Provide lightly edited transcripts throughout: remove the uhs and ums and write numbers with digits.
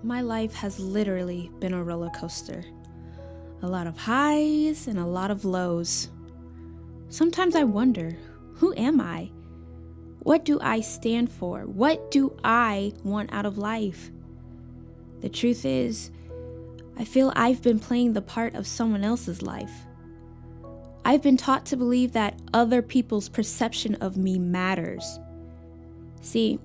my life has literally been a roller coaster. A lot of highs and a lot of lows. Sometimes I wonder, who am I? What do I stand for? What do I want out of life? The truth is, I feel I've been playing the part of someone else's life. I've been taught to believe that other people's perception of me matters. See,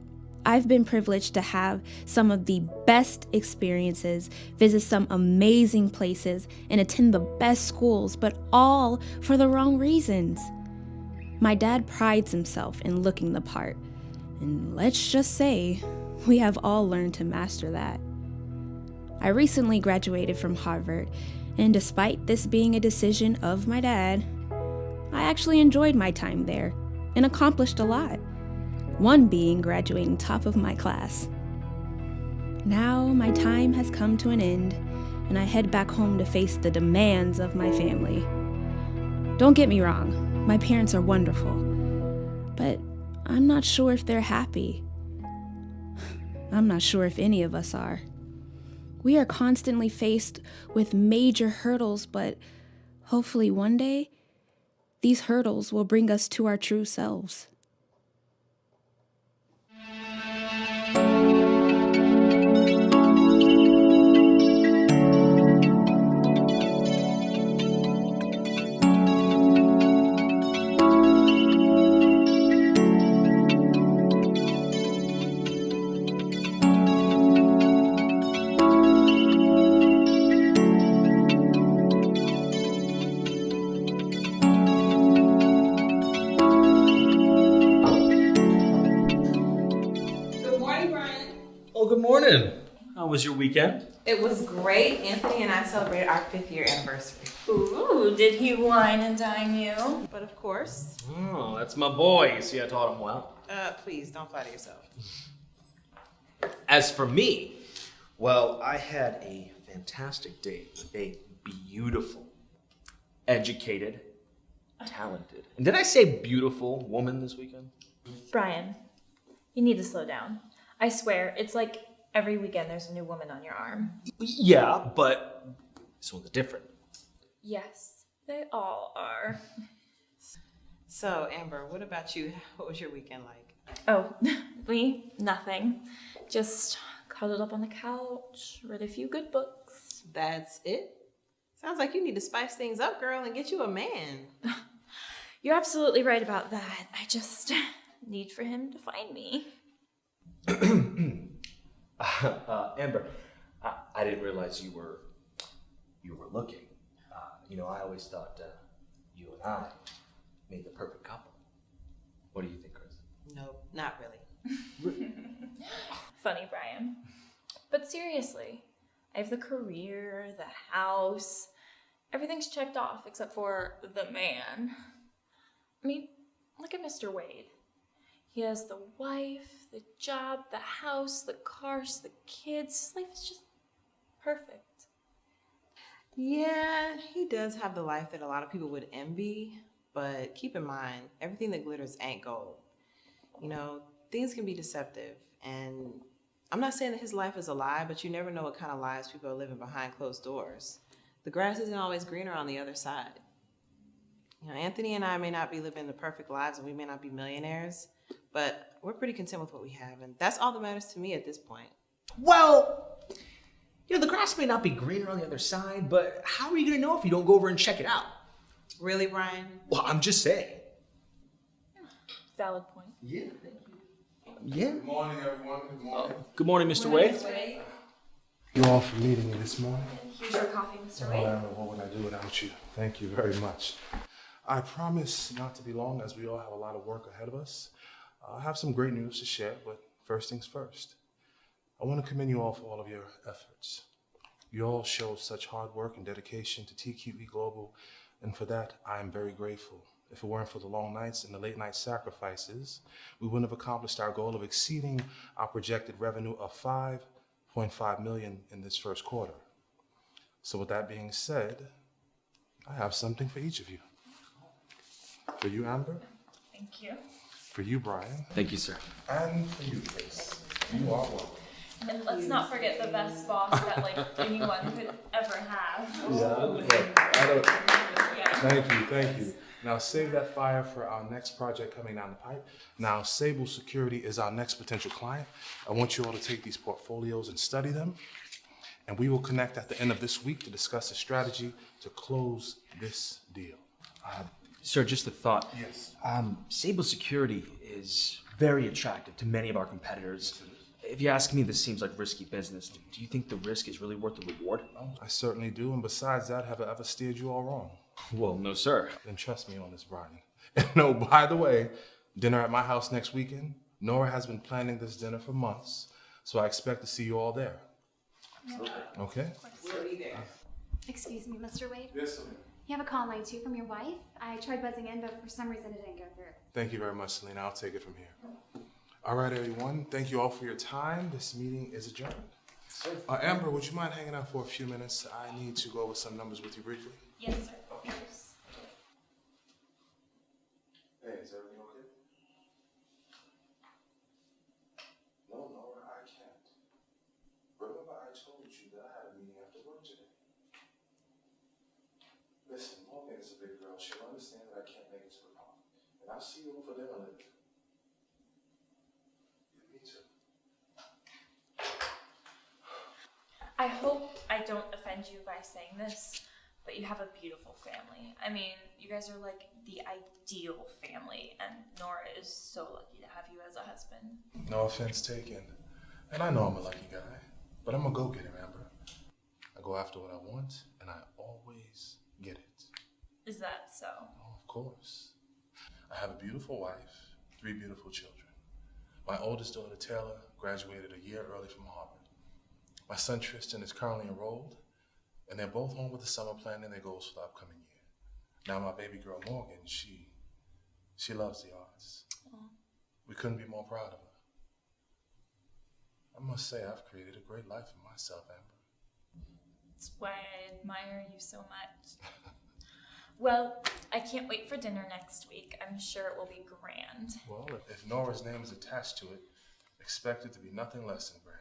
I've been privileged to have some of the best experiences, visit some amazing places, and attend the best schools, but all for the wrong reasons. My dad prides himself in looking the part, and let's just say we have all learned to master that. I recently graduated from Harvard, and despite this being a decision of my dad, I actually enjoyed my time there and accomplished a lot. One being graduating top of my class. Now my time has come to an end, and I head back home to face the demands of my family. Don't get me wrong, my parents are wonderful, but I'm not sure if they're happy. I'm not sure if any of us are. We are constantly faced with major hurdles, but hopefully one day, these hurdles will bring us to our true selves. Good morning. How was your weekend? It was great. Anthony and I celebrated our 5th year anniversary. Ooh, did he wine and dine you? But of course. Oh, that's my boy. You see, I taught him well. Please don't flatter yourself. As for me, well, I had a fantastic date with a beautiful, educated, talented, and did I say beautiful woman this weekend? Brian, you need to slow down. I swear, it's like every weekend there's a new woman on your arm. Yeah, but this one's different. Yes, they all are. So, Amber, what about you? What was your weekend like? Oh, me? Nothing. Just cuddled up on the couch, read a few good books. That's it? Sounds like you need to spice things up, girl, and get you a man. You're absolutely right about that. I just need for him to find me. Amber, I didn't realize you were looking. I always thought you and I made the perfect couple. What do you think, Chris? Nope, not really. Funny, Brian. But seriously, I have the career, the house, everything's checked off except for the man. I mean, look at Mr. Wade. He has the wife, the job, the house, the cars, the kids. His life is just perfect. Yeah, he does have the life that a lot of people would envy, but keep in mind, everything that glitters ain't gold. Things can be deceptive, and I'm not saying that his life is a lie, but you never know what kind of lives people are living behind closed doors. The grass isn't always greener on the other side. Anthony and I may not be living the perfect lives, and we may not be millionaires, but we're pretty content with what we have, and that's all that matters to me at this point. Well, the grass may not be greener on the other side, but how are you going to know if you don't go over and check it out? Really, Brian? Well, I'm just saying. Valid point. Yeah. Yeah. Good morning, everyone. Good morning. Good morning, Mr. Wade. You all for meeting me this morning. Here's your coffee, Mr. Well, Wade. what would I do without you? Thank you very much. I promise not to be long, as we all have a lot of work ahead of us. I have some great news to share, but first things first. I want to commend you all for all of your efforts. You all showed such hard work and dedication to TQE Global, and for that, I am very grateful. If it weren't for the long nights and the late night sacrifices, we wouldn't have accomplished our goal of exceeding our projected revenue of $5.5 million in this first quarter. So with that being said, I have something for each of you. For you, Amber. Thank you. For you, Brian. Thank you, sir. And for you, Chris. You are welcome. And let's not forget the best boss that like anyone could ever have. Yeah. Thank you. Now save that fire for our next project coming down the pipe. Now Sable Security is our next potential client. I want you all to take these portfolios and study them. And we will connect at the end of this week to discuss a strategy to close this deal. Sir, just a thought. Yes. Sable Security is very attractive to many of our competitors. If you ask me, this seems like risky business. Do you think the risk is really worth the reward? I certainly do. And besides that, have I ever steered you all wrong? Well, no, sir. Then trust me on this, Brian. And no, by the way, dinner at my house next weekend. Nora has been planning this dinner for months, so I expect to see you all there. Okay? We'll be there. Excuse me, Mr. Wade. Yes, sir. You have a call line 2 from your wife? I tried buzzing in, but for some reason it didn't go through. Thank you very much, Selena. I'll take it from here. All right, everyone. Thank you all for your time. This meeting is adjourned. Amber, would you mind hanging out for a few minutes? I need to go over some numbers with you briefly. Yes, sir. Hey, is everything okay? No, Nora, I can't. Remember I told you that I had a meeting after work today. Listen, Morgan is a big girl. She'll understand that I can't make it to the park. And I'll see you over for dinner later. Yeah, me too. I hope I don't offend you by saying this, but you have a beautiful family. I mean, you guys are like the ideal family, and Nora is so lucky to have you as a husband. No offense taken. And I know I'm a lucky guy, but I'm a go-getter, Amber. I go after what I want, and I always get it. Is that so? Oh, of course. I have a beautiful wife, 3 beautiful children. My oldest daughter, Taylor, graduated a year early from Harvard. My son, Tristan, is currently enrolled, and they're both home with the summer planning their goals for the upcoming year. Now my baby girl, Morgan, she loves the arts. Aww. We couldn't be more proud of her. I must say, I've created a great life for myself, Amber. That's why I admire you so much. Well, I can't wait for dinner next week. I'm sure it will be grand. Well, if Nora's name is attached to it, expect it to be nothing less than grand.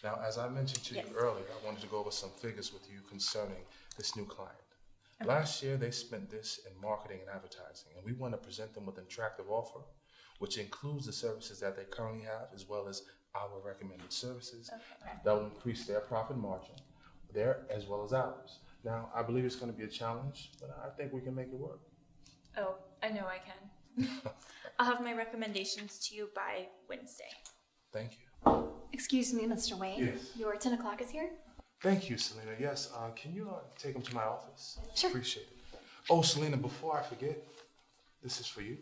Now, as I mentioned to you earlier, I wanted to go over some figures with you concerning this new client. Okay. Last year, they spent this in marketing and advertising, and we want to present them with an attractive offer, which includes the services that they currently have, as well as our recommended services. Okay. That will increase their profit margin, there as well as ours. Now, I believe it's going to be a challenge, but I think we can make it work. Oh, I know I can. I'll have my recommendations to you by Wednesday. Thank you. Excuse me, Mr. Wade. Yes. Your 10 o'clock is here? Thank you, Selena. Yes, can you take them to my office? Sure. Appreciate it. Oh, Selena, before I forget, this is for you.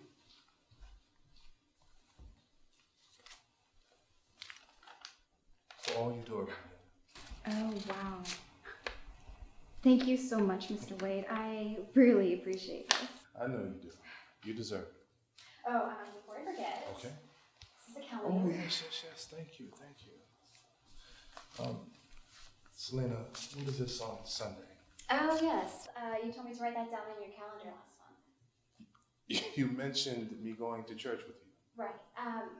For all you do around here. Oh, wow. Thank you so much, Mr. Wade. I really appreciate this. I know you do. You deserve it. Oh, before I forget. Okay. This is a calendar. Oh, yes. Thank you. Selena, what is this on Sunday? Oh, yes. You told me to write that down in your calendar last month. You mentioned me going to church with you. Right.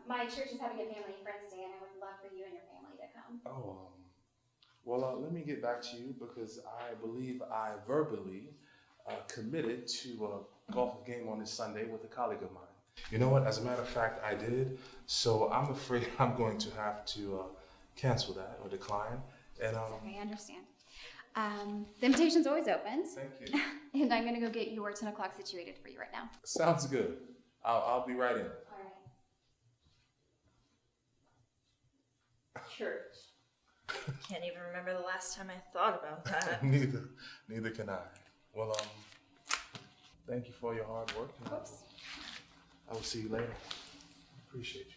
My church is having a family and friends day, and I would love for you and your family to come. Oh, well, let me get back to you because I believe I verbally committed to a golf game on this Sunday with a colleague of mine. You know what? As a matter of fact, I did. So I'm afraid I'm going to have to cancel that or decline. And It's okay, I understand. The invitation's always open. Thank you. And I'm gonna go get your 10 o'clock situated for you right now. Sounds good. I'll be right in. All right. Church. Can't even remember the last time I thought about that. Neither can I. Well, thank you for your hard work. Of course. I will see you later. Appreciate you.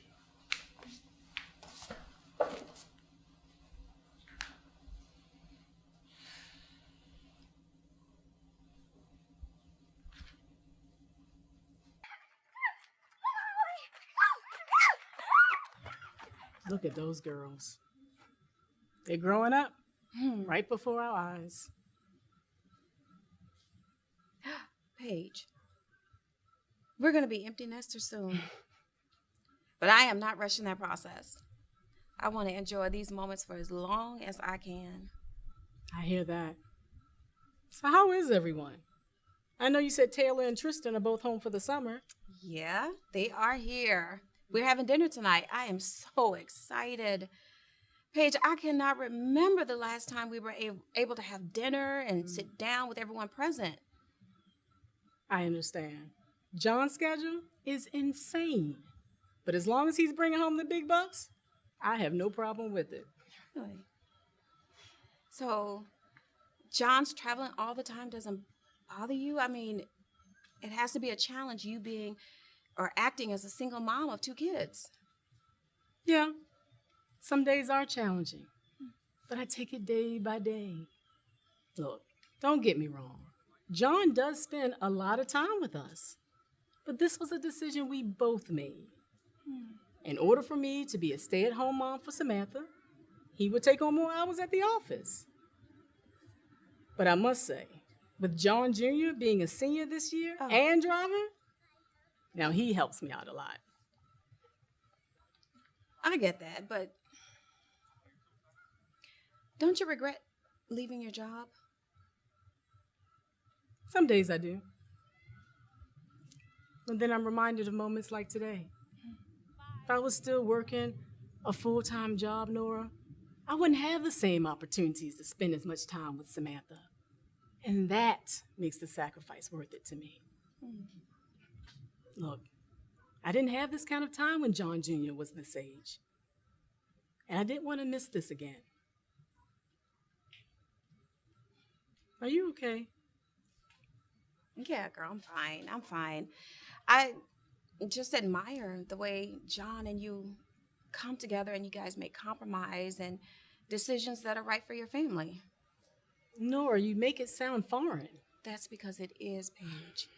Look at those girls. They're growing up right before our eyes. Paige, we're going to be empty nesters soon. But I am not rushing that process. I want to enjoy these moments for as long as I can. I hear that. So how is everyone? I know you said Taylor and Tristan are both home for the summer. Yeah, they are here. We're having dinner tonight. I am so excited. Paige, I cannot remember the last time we were able to have dinner and sit down with everyone present. I understand. John's schedule is insane. But as long as he's bringing home the big bucks, I have no problem with it. Really? So, John's traveling all the time doesn't bother you? I mean, it has to be a challenge, you being or acting as a single mom of 2 kids. Yeah, some days are challenging, but I take it day by day. Look, don't get me wrong. John does spend a lot of time with us, but this was a decision we both made. In order for me to be a stay-at-home mom for Samantha, he would take on more hours at the office. But I must say, with John Jr. being a senior this year and driving, now he helps me out a lot. I get that, but don't you regret leaving your job? Some days I do. But then I'm reminded of moments like today. If I was still working a full-time job, Nora, I wouldn't have the same opportunities to spend as much time with Samantha. And that makes the sacrifice worth it to me. Look, I didn't have this kind of time when John Jr. was this age. And I didn't want to miss this again. Are you okay? Yeah, girl, I'm fine. I'm fine. I just admire the way John and you come together and you guys make compromise and decisions that are right for your family. Nora, you make it sound foreign. That's because it is, Paige.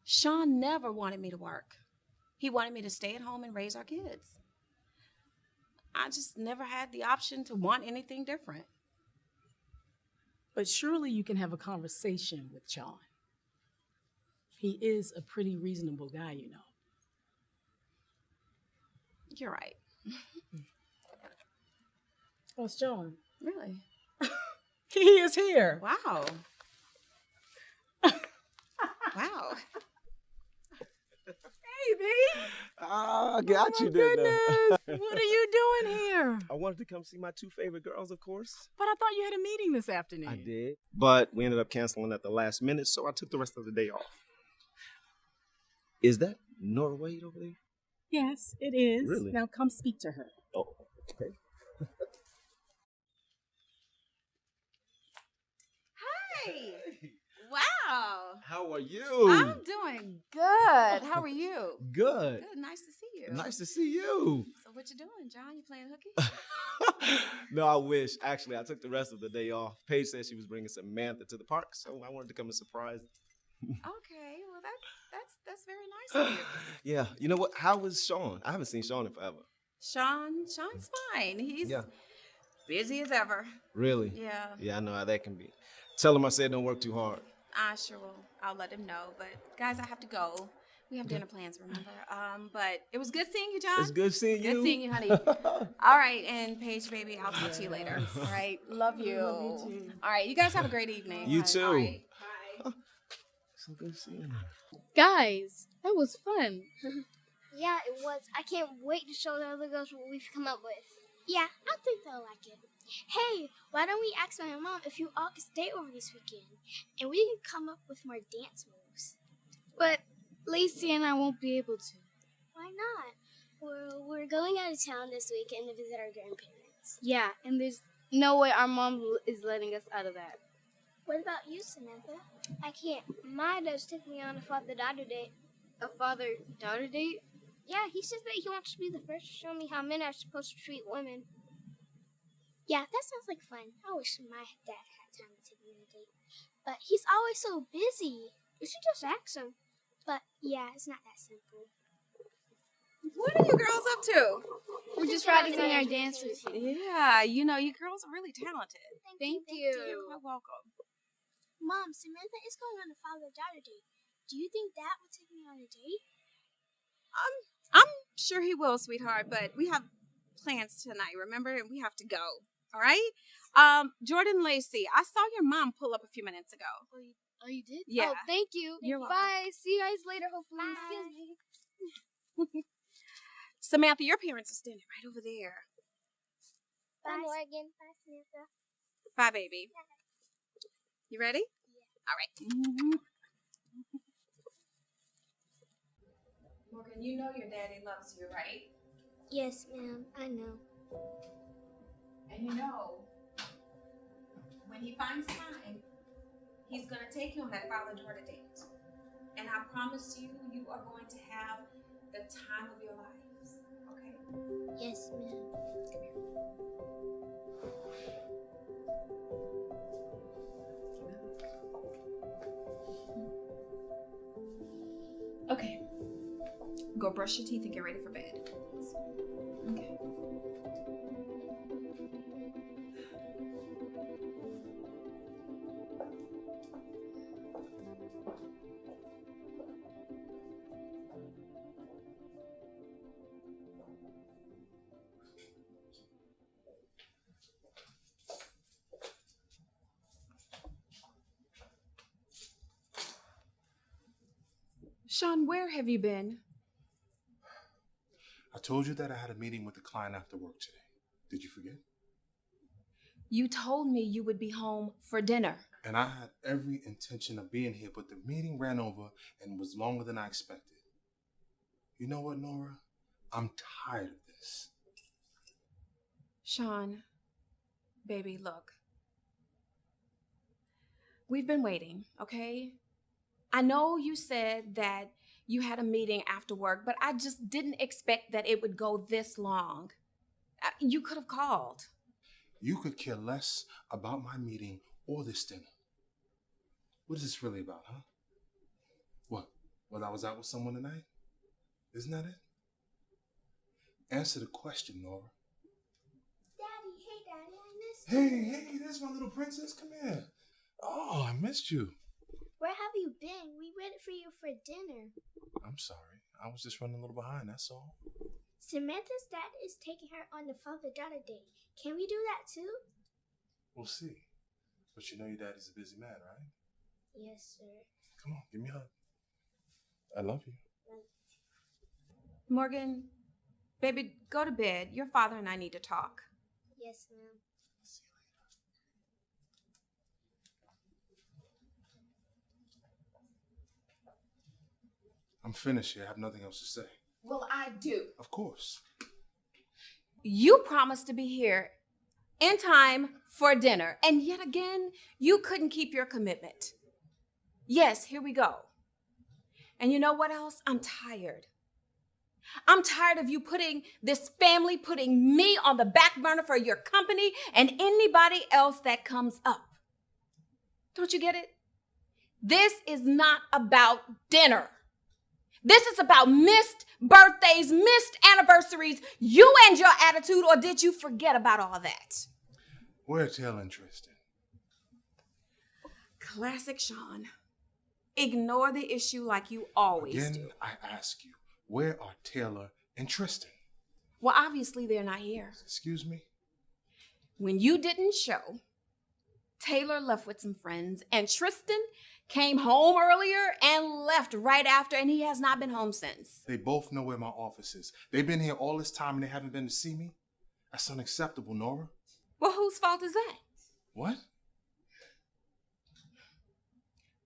Sean never wanted me to work. He wanted me to stay at home and raise our kids. I just never had the option to want anything different. But surely you can have a conversation with John. He is a pretty reasonable guy, you know. You're right. Oh, it's John. Really? He is here. Wow. Wow. Hey, babe. I got Oh, you my there goodness. now. What are you doing here? I wanted to come see my 2 favorite girls, of course. But I thought you had a meeting this afternoon. I did. But we ended up canceling at the last minute, so I took the rest of the day off. Is that Nora Wade over there? Yes, it is. Really? Now come speak to her. Oh, okay. Hey. Wow. How are you? I'm doing good. How are you? Good. Good. Nice to see you. Nice to see you. So what you doing, John? You playing hooky? No, I wish. Actually, I took the rest of the day off. Paige said she was bringing Samantha to the park, so I wanted to come and surprise. Okay. Well, that's very nice of you. Yeah. You know what? How was Sean? I haven't seen Sean in forever. Sean's fine. He's busy as ever. Really? Yeah. Yeah, I know how that can be. Tell him I said don't work too hard. I sure will. I'll let him know. But guys, I have to go. We have dinner plans, remember? But it was good seeing you, John. It's good seeing you. Good seeing you, honey. All right, and Paige, baby, I'll talk to you later. All right, love you. Love you too. All right, you guys have a great evening. You too. All right, bye. So good seeing you. Guys, that was fun. Yeah, it was. I can't wait to show the other girls what we've come up with. Yeah, I think they'll like it. Hey, why don't we ask my mom if you all can stay over this weekend, and we can come up with more dance moves. But Lacey and I won't be able to. Why not? We're going out of town this weekend to visit our grandparents. Yeah, and there's no way our mom is letting us out of that. What about you, Samantha? I can't. My dad took me on a father-daughter date. A father-daughter date? Yeah, he says that he wants to be the first to show me how men are supposed to treat women. Yeah, that sounds like fun. I wish my dad had time to take me on a date. But he's always so busy. You should just ask him. But yeah, it's not that simple. What are you girls up to? We're just practicing our dance routine. Yeah, you know, you girls are really talented. Thank You're you. quite welcome. Mom, Samantha is going on a father-daughter date. Do you think Dad would take me on a date? I'm sure he will, sweetheart, but we have plans tonight, remember? We have to go, all right? Jordan Lacey, I saw your mom pull up a few minutes ago. Oh, you did? Yeah. Oh, thank you. You're welcome. Bye. See you guys later, hopefully. Excuse me. Samantha, your parents are standing right over there. Bye, Morgan. Bye, Samantha. Bye, baby. You ready? Yeah. All right. Morgan, you know your daddy loves you, right? Yes, ma'am. I know. And you know, when he finds time, he's going to take you on that father-daughter date. And I promise you, you are going to have the time of your lives, okay? Yes, ma'am. Come here. Okay. Go brush your teeth and get ready for bed. Okay. Sean, where have you been? I told you that I had a meeting with the client after work today. Did you forget? You told me you would be home for dinner. And I had every intention of being here, but the meeting ran over and was longer than I expected. You know what, Nora? I'm tired of this. Sean, baby, look. We've been waiting, okay? I know you said that you had a meeting after work, but I just didn't expect that it would go this long. You could have called. You could care less about my meeting or this dinner. What is this really about, huh? What? Well, I was out with someone tonight? Isn't that it? Answer the question, Nora. Daddy, hey, Daddy, I missed you. Hey, there's my little princess. Come here. Oh, I missed you. Where have you been? We waited for you for dinner. I'm sorry. I was just running a little behind, that's all. Samantha's dad is taking her on the father-daughter date. Can we do that too? We'll see. But you know your daddy's a busy man, right? Yes, sir. Come on, give me a hug. I love you. Morgan, baby, go to bed. Your father and I need to talk. Yes, ma'am. I'm finished here. I have nothing else to say. Well, I do. Of course. You promised to be here in time for dinner, and yet again, you couldn't keep your commitment. Yes, here we go. And you know what else? I'm tired. I'm tired of you putting me on the back burner for your company and anybody else that comes up. Don't you get it? This is not about dinner. This is about missed birthdays, missed anniversaries, you and your attitude, or did you forget about all that? Where Taylor and Tristan? Classic Sean. Ignore the issue like you always Again, do. I ask you, where are Taylor and Tristan? Well, obviously they're not here. Excuse me? When you didn't show, Taylor left with some friends, and Tristan came home earlier and left right after, and he has not been home since. They both know where my office is. They've been here all this time and they haven't been to see me? That's unacceptable, Nora. Well, whose fault is that? What?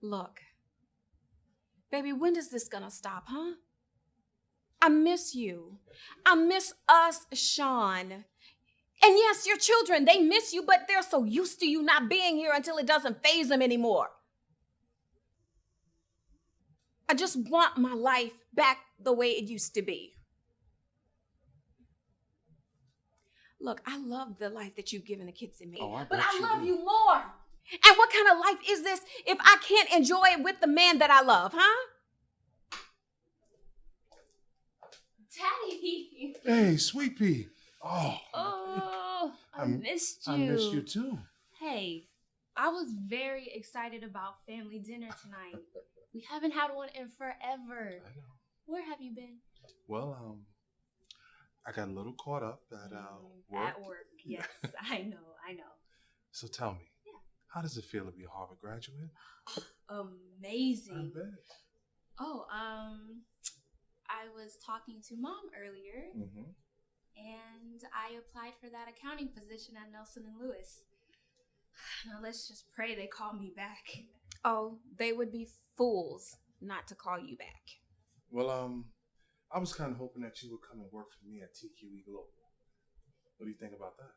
Look, baby, when is this gonna stop, huh? I miss you. I miss us, Sean. And yes, your children, they miss you, but they're so used to you not being here until it doesn't faze them anymore. I just want my life back the way it used to be. Look, I love the life that you've given the kids and me, but I love you more. And what kind of life is this if I can't enjoy it with the man that I love, huh? Daddy. Hey, Sweet Pea. Oh. Oh, I missed you. I missed you too. Hey, I was very excited about family dinner tonight. We haven't had one in forever. I know. Where have you been? Well, I got a little caught up at work. At work, yes. I know. So tell me, Yeah. how does it feel to be a Harvard graduate? Amazing. I bet. Oh, I was talking to Mom earlier, Mm-hmm. and I applied for that accounting position at Nelson and Lewis. Now let's just pray they call me back. Oh, they would be fools not to call you back. Well, I was kind of hoping that you would come and work for me at TQE Global. What do you think about that?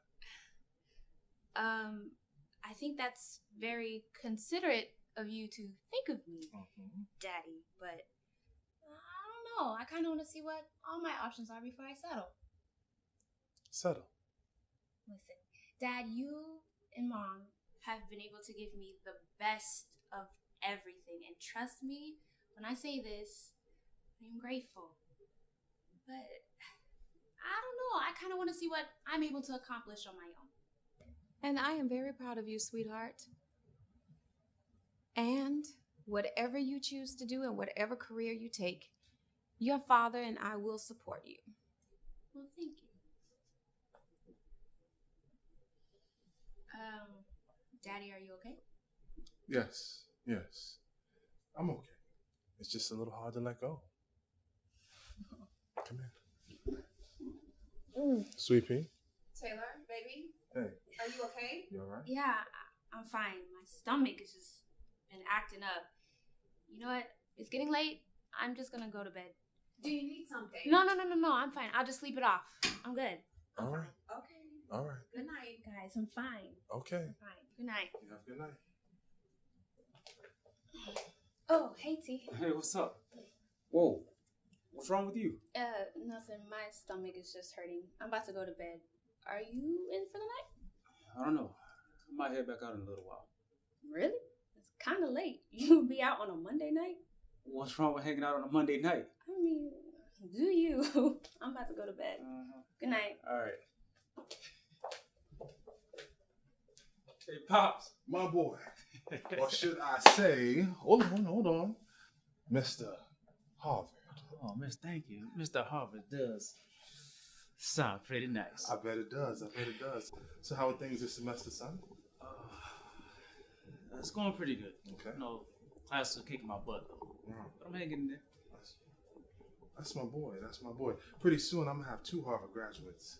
I think that's very considerate of you to think of me, Daddy, but I don't know. I kind of want to see what all my options are before I settle. Settle. Listen, Dad, you and Mom have been able to give me the best of everything, and trust me when I say this, I'm grateful. But I don't know. I kind of want to see what I'm able to accomplish on my own. And I am very proud of you, sweetheart. And whatever you choose to do and whatever career you take, your father and I will support you. Well, thank you. Daddy, are you okay? Yes. I'm okay. It's just a little hard to let go. Come here. Sweet pea. Taylor, baby, Hey, are you okay? you all right? Yeah, I'm fine. My stomach has just been acting up. You know what? It's getting late. I'm just gonna go to bed. Do you need something? No. I'm fine. I'll just sleep it off. I'm good. All right. Okay. All right. Good night. Guys, I'm fine. Okay. I'm fine. Good night. You have a good night. Oh, hey, T. Hey, what's up? Whoa, what's wrong with you? Nothing. My stomach is just hurting. I'm about to go to bed. Are you in for the night? I don't know. I might head back out in a little while. Really? It's kind of late. You'll be out on a Monday night? What's wrong with hanging out on a Monday night? I mean, do you? I'm about to go to bed. Good night. All right. Hey, Pops. My boy. Or should I say, hold on. Mr. Harvard. Oh, Miss, thank you. Mr. Harvard does sound pretty nice. I bet it does. So how are things this semester, son? It's going pretty good. Okay. You know, classes are kicking my butt, though. But I'm hanging in there. That's my boy. Pretty soon I'm gonna have 2 Harvard graduates.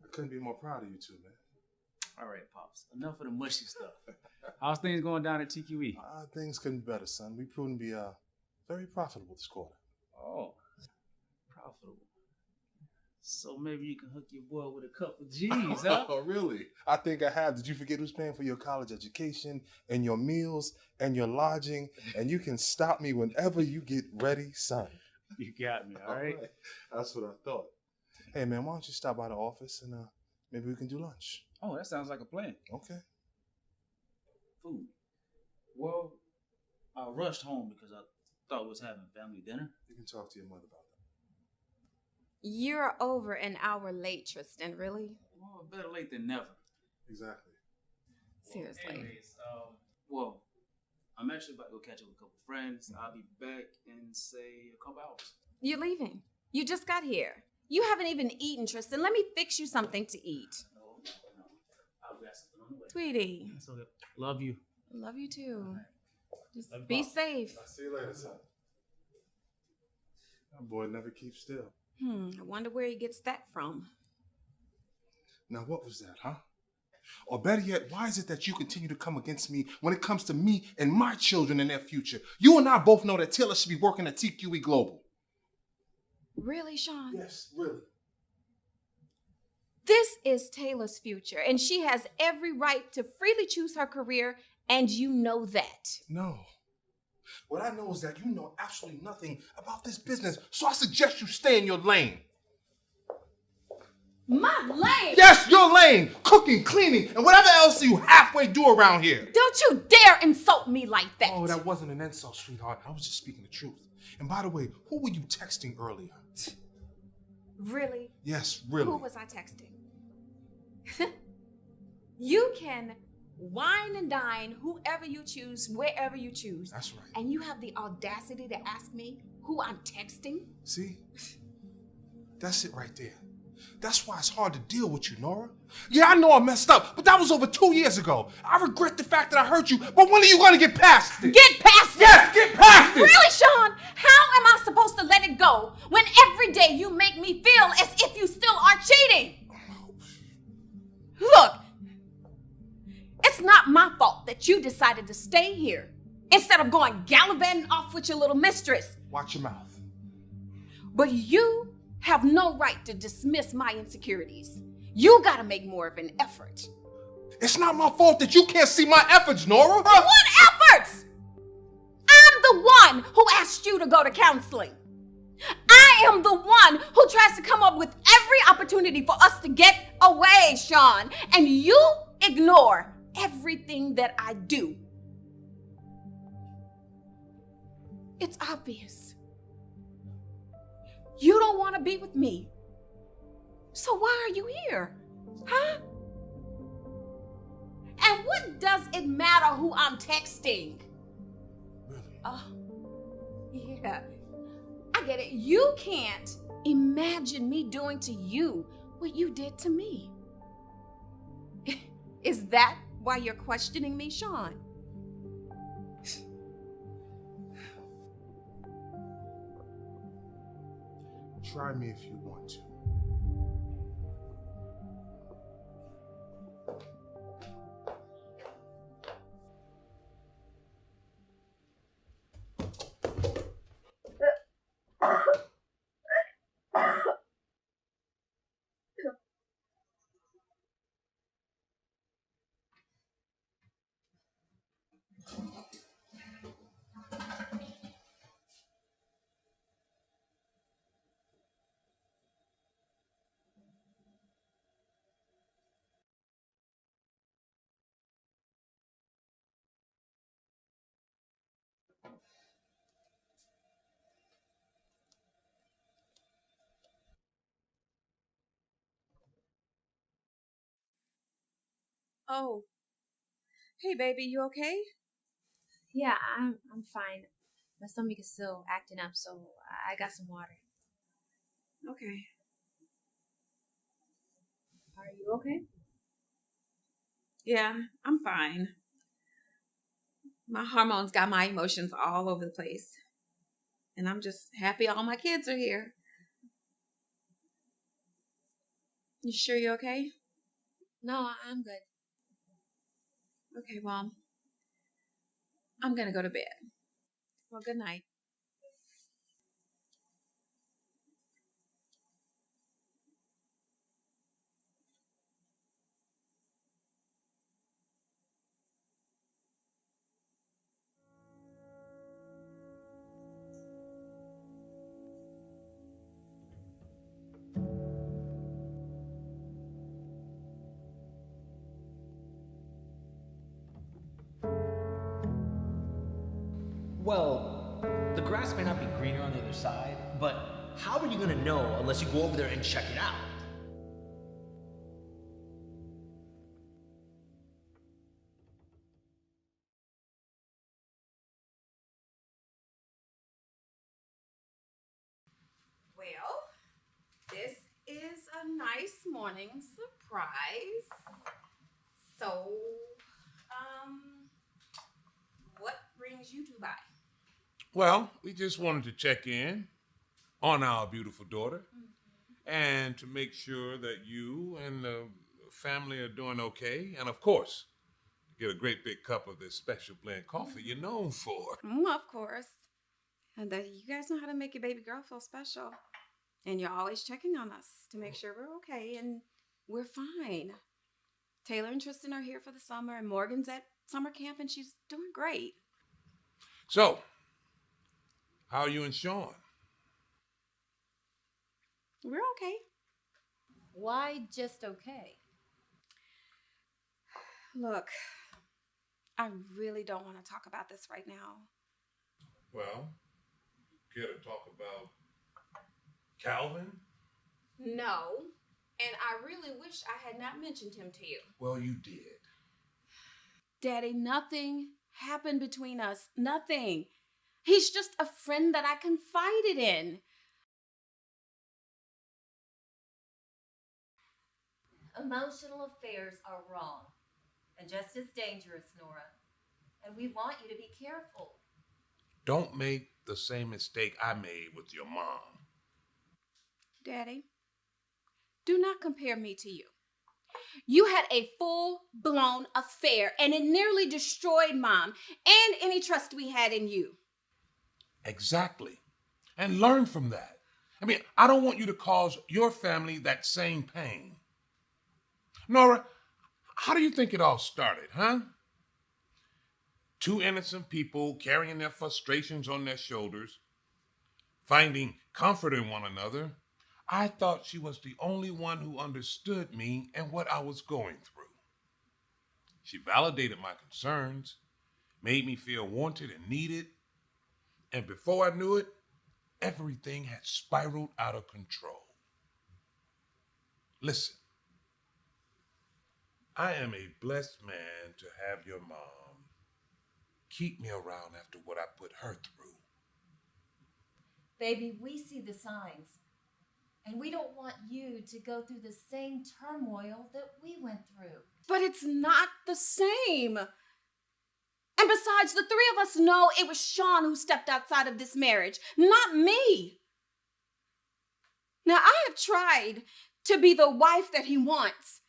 I couldn't be more proud of you two, man. All right, Pops. Enough of the mushy stuff. How's things going down at TQE? Things couldn't be better, son. We've proven to be very profitable this quarter. Oh, profitable. So maybe you can hook your boy with a couple G's, huh? Oh, really? I think I have. Did you forget who's paying for your college education and your meals and your lodging? And you can stop me whenever you get ready, son. You got me, all right? That's what I thought. Hey, man, why don't you stop by the office and maybe we can do lunch? Oh, that sounds like a plan. Okay. Food. Well, I rushed home because I thought we was having family dinner. You can talk to your mother about that. You're over an hour late, Tristan, really? Well, better late than never. Exactly. Seriously. Well, anyways, well, I'm actually about to go catch up with a couple friends. I'll be back in, say, a couple hours. You're leaving. You just got here. You haven't even eaten, Tristan. Let me fix you something to eat. No. I'll grab something on the way. Sweetie. It's okay. Love you. Love you too. Just Love you, be Pop. safe. I'll see you later, son. That boy never keeps still. I wonder where he gets that from. Now, what was that, huh? Or better yet, why is it that you continue to come against me when it comes to me and my children and their future? You and I both know that Taylor should be working at TQE Global. Really, Sean? Yes, really. This is Taylor's future, and she has every right to freely choose her career, and you know that. No. What I know is that you know absolutely nothing about this business, so I suggest you stay in your lane. My lane? Yes, your lane. Cooking, cleaning, and whatever else you halfway do around here. Don't you dare insult me like that. Oh, that wasn't an insult, sweetheart. I was just speaking the truth. And by the way, who were you texting earlier? Really? Yes, really. Who was I texting? You can wine and dine whoever you choose, wherever you choose. That's right. And you have the audacity to ask me who I'm texting? See? That's it right there. That's why it's hard to deal with you, Nora. Yeah, I know I messed up, but that was over 2 years ago. I regret the fact that I hurt you, but when are you gonna get past it? Get past it? Yes, get past it! Really, Sean? How am I supposed to let it go when every day you make me feel as if you still are cheating? Look, it's not my fault that you decided to stay here instead of going gallivanting off with your little mistress. Watch your mouth. But you have no right to dismiss my insecurities. You gotta make more of an effort. It's not my fault that you can't see my efforts, Nora. What efforts? I'm the one who asked you to go to counseling. I am the one who tries to come up with every opportunity for us to get away, Sean. And you ignore everything that I do. It's obvious. You don't want to be with me. So why are you here? Huh? And what does it matter who I'm texting? Oh, yeah. I get it. You can't imagine me doing to you what you did to me. Is that why you're questioning me, Sean? Try me if you want to. Oh. Hey, baby, you okay? Yeah, I'm fine. My stomach is still acting up, so I got some water. Okay. Are you okay? Yeah, I'm fine. My hormones got my emotions all over the place. And I'm just happy all my kids are here. You sure you're okay? No, I'm good. Okay, well, I'm gonna go to bed. Well, good night. Well, the grass may not be greener on the other side, but how are you gonna know unless you go over there and check it out? Well, this is a nice morning surprise. So, what brings you two by? Well, we just wanted to check in on our beautiful daughter and to make sure that you and the family are doing okay. And of course, get a great big cup of this special blend coffee you're known for. Of course. And that you guys know how to make your baby girl feel special. And you're always checking on us to make sure we're okay and we're fine. Taylor and Tristan are here for the summer, and Morgan's at summer camp, and she's doing great. So, how are you and Sean? We're okay. Why just okay? Look, I really don't want to talk about this right now. Well, care to talk about Calvin? No, and I really wish I had not mentioned him to you. Well, you did. Daddy, nothing happened between us. Nothing. He's just a friend that I confided in. Emotional affairs are wrong and just as dangerous, Nora. And we want you to be careful. Don't make the same mistake I made with your mom. Daddy, do not compare me to you. You had a full-blown affair, and it nearly destroyed Mom and any trust we had in you. Exactly. And learn from that. I mean, I don't want you to cause your family that same pain. Nora, how do you think it all started, huh? Two innocent people carrying their frustrations on their shoulders, finding comfort in one another. I thought she was the only one who understood me and what I was going through. She validated my concerns, made me feel wanted and needed, and before I knew it, everything had spiraled out of control. Listen, I am a blessed man to have your mom keep me around after what I put her through. Baby, we see the signs. And we don't want you to go through the same turmoil that we went through. But it's not the same. And besides, the three of us know it was Sean who stepped outside of this marriage, not me. Now, I have tried to be the wife that he wants,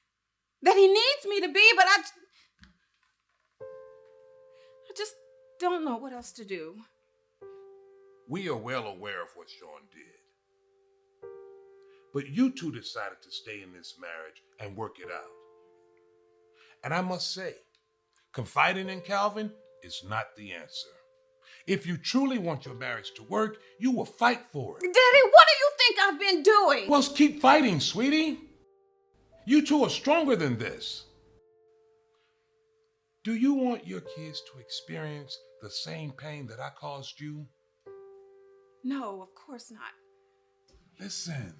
that he needs me to be, but I just don't know what else to do. We are well aware of what Sean did. But you two decided to stay in this marriage and work it out. And I must say, confiding in Calvin is not the answer. If you truly want your marriage to work, you will fight for it. Daddy, what do you think I've been doing? Well, keep fighting, sweetie. You two are stronger than this. Do you want your kids to experience the same pain that I caused you? No, of course not. Listen,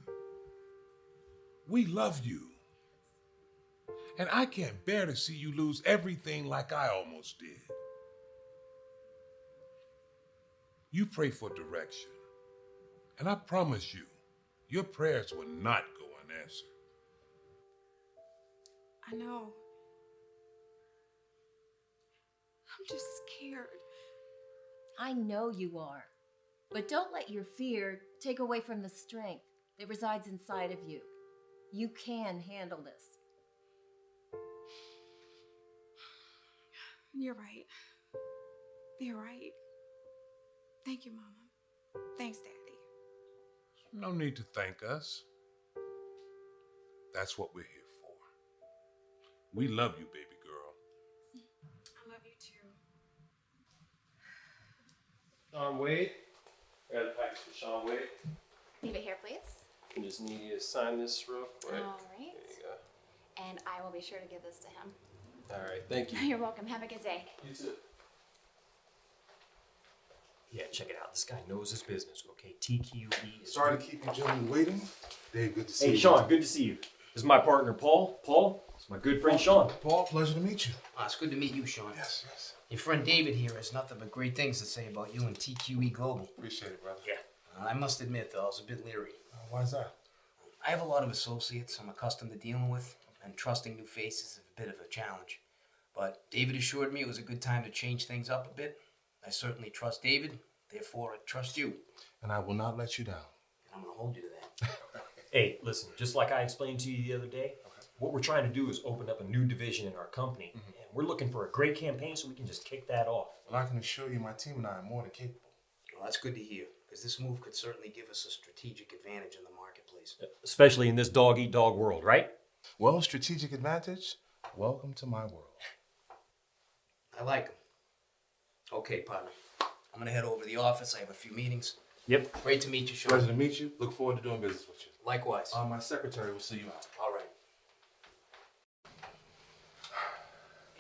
we love you. And I can't bear to see you lose everything like I almost did. You pray for direction. And I promise you, your prayers will not go unanswered. I know. I'm just scared. I know you are. But don't let your fear take away from the strength that resides inside of you. You can handle this. You're right. You're right. Thank you, Mama. Thanks, Daddy. No need to thank us. That's what we're here for. We love you, baby girl. I love you too. Sean Wade. I got a package for Sean Wade. Leave it here, please. I just need you to sign this real quick. All right. There you go. And I will be sure to give this to him. All right, thank you. You're welcome. Have a good day. You too. Yeah, check it out. This guy knows his business, okay? TQE is... Sorry to keep you gentlemen waiting. Dave, good to see you. Hey, Sean, good to see you. This is my partner, Paul. Paul, it's my good friend, Sean. Paul, pleasure to meet you. It's good to meet you, Sean. Yes, yes. Your friend David here has nothing but great things to say about you and TQE Global. Appreciate it, brother. Yeah. I must admit, though, I was a bit leery. Why is that? I have a lot of associates I'm accustomed to dealing with, and trusting new faces is a bit of a challenge. But David assured me it was a good time to change things up a bit. I certainly trust David, therefore I trust you. And I will not let you down. I'm going to hold you to that. Hey, listen, just like I explained to you the other day, what we're trying to do is open up a new division in our company. And we're looking for a great campaign so we can just kick that off. Well, I can assure you my team and I are more than capable. Well, that's good to hear, because this move could certainly give us a strategic advantage in the marketplace. Especially in this dog-eat-dog world, right? Well, strategic advantage, welcome to my world. I like him. Okay, partner. I'm going to head over to the office. I have a few meetings. Yep. Great to meet you, Sean. Pleasure to meet you. Look forward to doing business with you. Likewise. My secretary will see you out. All right.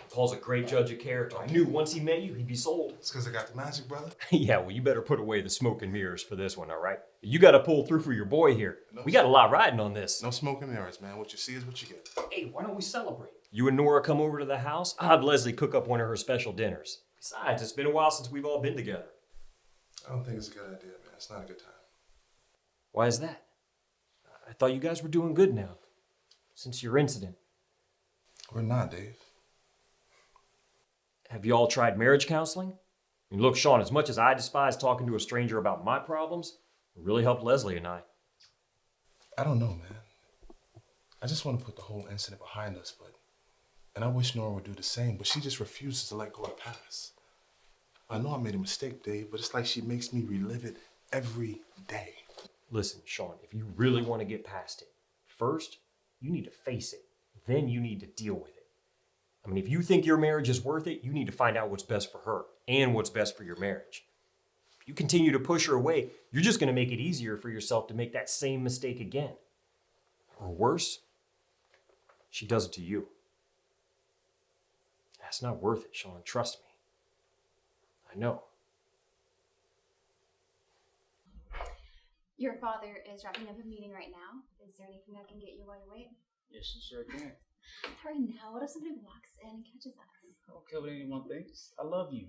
Paul's a great judge of character. I knew once he met you, he'd be sold. It's because I got the magic, brother. Yeah, well, you better put away the smoke and mirrors for this one, all right? You got to pull through for your boy here. We got a lot riding on this. No smoke and mirrors, man. What you see is what you get. Hey, why don't we celebrate? You and Nora come over to the house. I'll have Leslie cook up one of her special dinners. Besides, it's been a while since we've all been together. I don't think it's a good idea, man. It's not a good time. Why is that? I thought you guys were doing good now, since your incident. We're not, Dave. Have you all tried marriage counseling? I mean, look, Sean, as much as I despise talking to a stranger about my problems, it really helped Leslie and I. I don't know, man. I just want to put the whole incident behind us, and I wish Nora would do the same, but she just refuses to let go of the past. I know I made a mistake, Dave, but it's like she makes me relive it every day. Listen, Sean, if you really want to get past it, first, you need to face it. Then you need to deal with it. I mean, if you think your marriage is worth it, you need to find out what's best for her and what's best for your marriage. If you continue to push her away, you're just going to make it easier for yourself to make that same mistake again. Or worse, she does it to you. That's not worth it, Sean. Trust me. I know. Your father is wrapping up a meeting right now. Is there anything I can get you while you wait? Yes, you sure can. Hurry now. What if somebody walks in and catches us? I don't care what anyone thinks. I love you.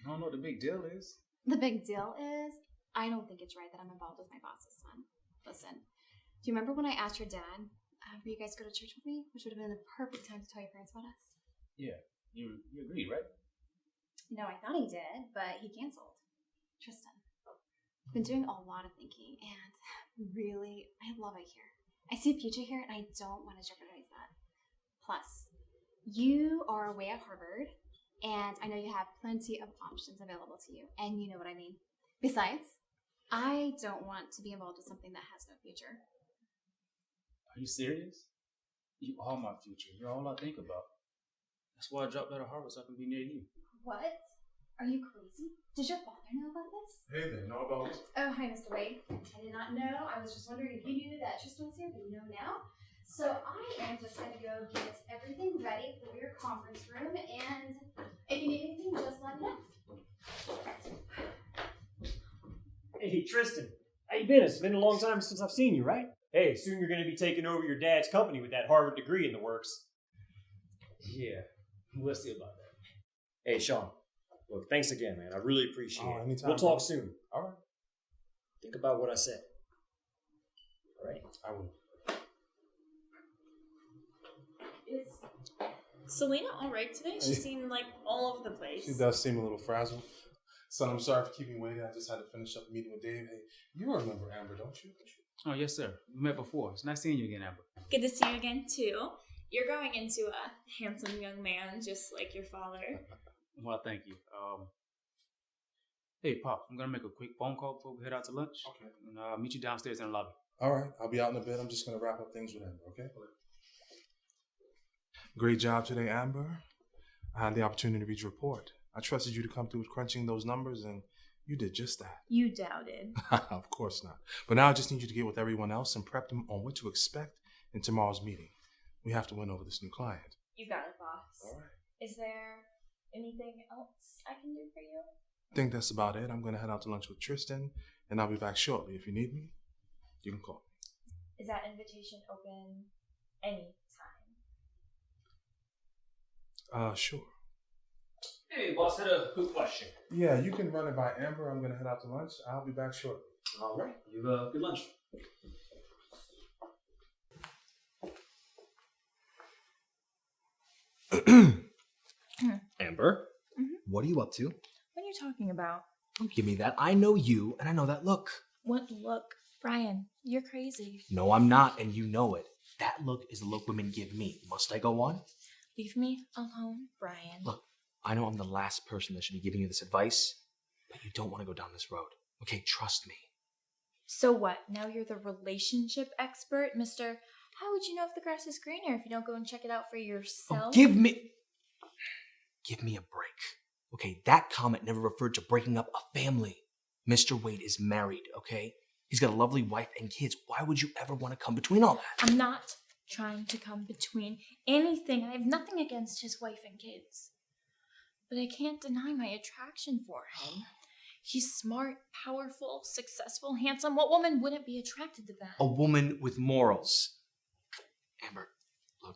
I don't know what the big deal is. The big deal is, I don't think it's right that I'm involved with my boss's son. Listen, do you remember when I asked your dad, will you guys go to church with me? Which would have been the perfect time to tell your parents about us. Yeah, you agreed, right? No, I thought he did, but he canceled. Tristan, I've been doing a lot of thinking, and really, I love it here. I see a future here, and I don't want to jeopardize that. Plus, you are away at Harvard, and I know you have plenty of options available to you, and you know what I mean. Besides, I don't want to be involved with something that has no future. Are you serious? You are my future. You're all I think about. That's why I dropped out of Harvard so I can be near you. What? Are you crazy? Did your father know about this? Hey there, know about what? Oh, hi, Mr. Wade. I did not know. I was just wondering if you knew that Tristan was here, but you know now. So I am just going to go get everything ready for your conference room, and if you need anything, just let me know. Hey, Tristan, how you been? It's been a long time since I've seen you, right? Hey, soon you're going to be taking over your dad's company with that Harvard degree in the works. Yeah, we'll see about that. Hey, Sean, look, thanks again, man. I really appreciate it. Anytime, We'll talk bro. soon. All right. Think about what I said. All right? I will. Is Selena all right today? She seemed like all over the place. She does seem a little frazzled. Son, I'm sorry for keeping you waiting. I just had to finish up the meeting with Dave. Hey, you remember Amber, don't you? Oh, yes, sir. We met before. It's nice seeing you again, Amber. Good to see you again, too. You're growing into a handsome young man, just like your father. Well, thank you. Hey, Pop, I'm going to make a quick phone call before we head out to lunch. Okay. And I'll meet you downstairs in the lobby. All right, I'll be out in a bit. I'm just going to wrap up things with Amber, okay? Great job today, Amber. I had the opportunity to read your report. I trusted you to come through with crunching those numbers, and you did just that. You doubted. Of course not. But now I just need you to get with everyone else and prep them on what to expect in tomorrow's meeting. We have to win over this new client. You got it, boss. All right. Is there anything else I can do for you? I think that's about it. I'm going to head out to lunch with Tristan, and I'll be back shortly. If you need me, you can call me. Is that invitation open anytime? Sure. Hey, boss, I had a quick question. Yeah, you can run it by Amber. I'm going to head out to lunch. I'll be back shortly. All right. You have a good lunch. Amber, what are you up to? What are you talking about? Don't give me that. I know you, and I know that look. What look? Brian, you're crazy. No, I'm not, and you know it. That look is the look women give me. Must I go on? Leave me alone, Brian. Look, I know I'm the last person that should be giving you this advice, but you don't want to go down this road. Okay, trust me. So what? Now you're the relationship expert, Mr. How would you know if the grass is greener if you don't go and check it out for yourself? Oh, give me a break. Okay, that comment never referred to breaking up a family. Mr. Wade is married, okay? He's got a lovely wife and kids. Why would you ever want to come between all that? I'm not trying to come between anything. I have nothing against his wife and kids. But I can't deny my attraction for him. He's smart, powerful, successful, handsome. What woman wouldn't be attracted to that? A woman with morals. Amber, look,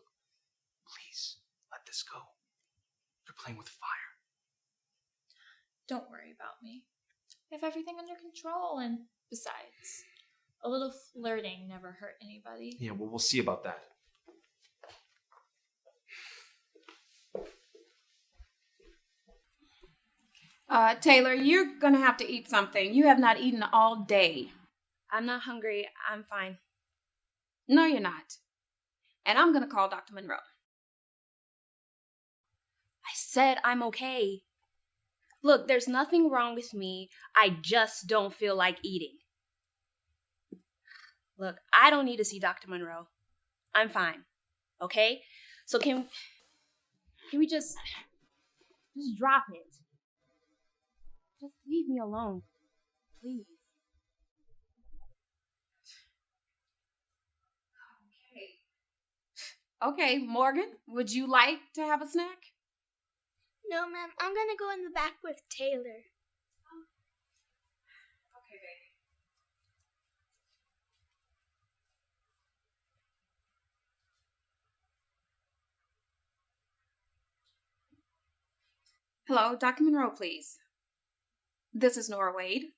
please, let this go. You're playing with fire. Don't worry about me. I have everything under control, and besides, a little flirting never hurt anybody. Yeah, well, we'll see about that. Taylor, you're gonna have to eat something. You have not eaten all day. I'm not hungry. I'm fine. No, you're not. And I'm gonna call Dr. Monroe. I said I'm okay. Look, there's nothing wrong with me. I just don't feel like eating. Look, I don't need to see Dr. Monroe. I'm fine. Okay? So can we just drop it? Just leave me alone. Please. Okay, Morgan, would you like to have a snack? No, ma'am. I'm gonna go in the back with Taylor. Okay, baby. Hello, Dr. Monroe, please. This is Nora Wade.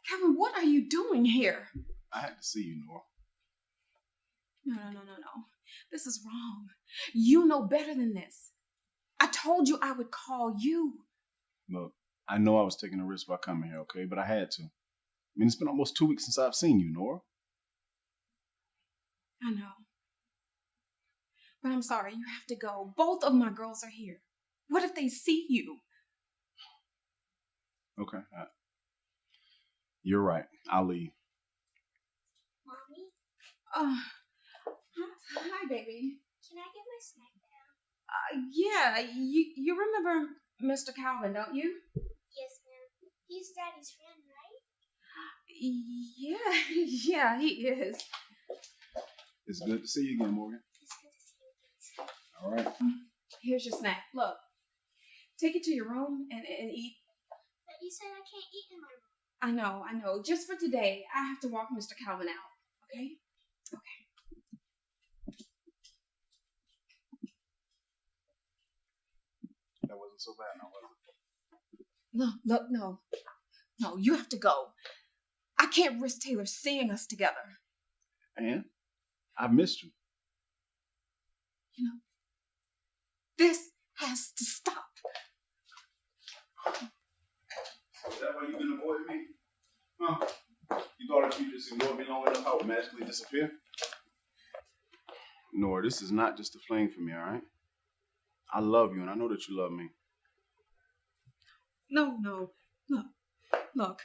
Kevin, what are you doing here? I had to see you, Nora. No. This is wrong. You know better than this. I told you I would call you. Look, I know I was taking a risk by coming here, okay? But I had to. I mean, it's been almost 2 weeks since I've seen you, Nora. I know. But I'm sorry, you have to go. Both of my girls are here. What if they see you? Okay. You're right. I'll leave. Mommy, Hi, baby. can I get my snack now? Yeah, you remember Mr. Calvin, don't you? Yes, ma'am. He's Daddy's friend, right? Yeah, he is. It's good to see you again, Morgan. It's good to see you guys. All right. Here's your snack. Look, take it to your room and eat. But you said I can't eat in my room. I know. Just for today, I have to walk Mr. Calvin out, okay? Okay. That wasn't so bad, now was it? Look, no. No, you have to go. I can't risk Taylor seeing us together. And I missed you. You know, this has to stop. Is that why you've been avoiding me? Huh? You thought if you just ignored me long enough, I would magically disappear? Nora, this is not just a fling for me, all right? I love you, and I know that you love me. No. Look.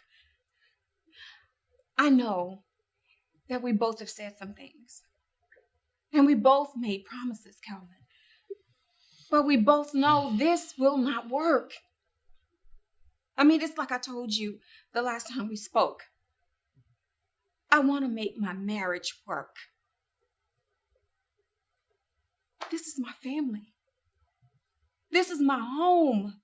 I know that we both have said some things. And we both made promises, Calvin. But we both know this will not work. I mean, it's like I told you the last time we spoke. I want to make my marriage work. This is my family. This is my home.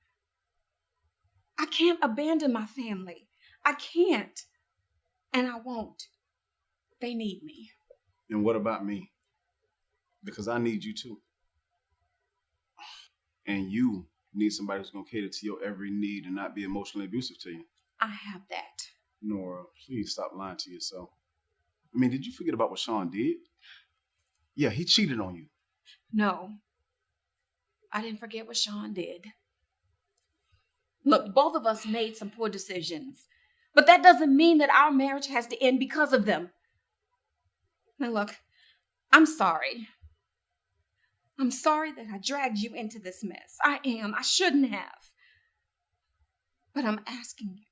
I can't abandon my family. I can't. And I won't. They need me. And what about me? Because I need you too. And you need somebody who's going to cater to your every need and not be emotionally abusive to you. I have that. Nora, please stop lying to yourself. I mean, did you forget about what Sean did? Yeah, he cheated on you. No. I didn't forget what Sean did. Look, both of us made some poor decisions. But that doesn't mean that our marriage has to end because of them. Now look, I'm sorry. I'm sorry that I dragged you into this mess. I am. I shouldn't have. But I'm asking you,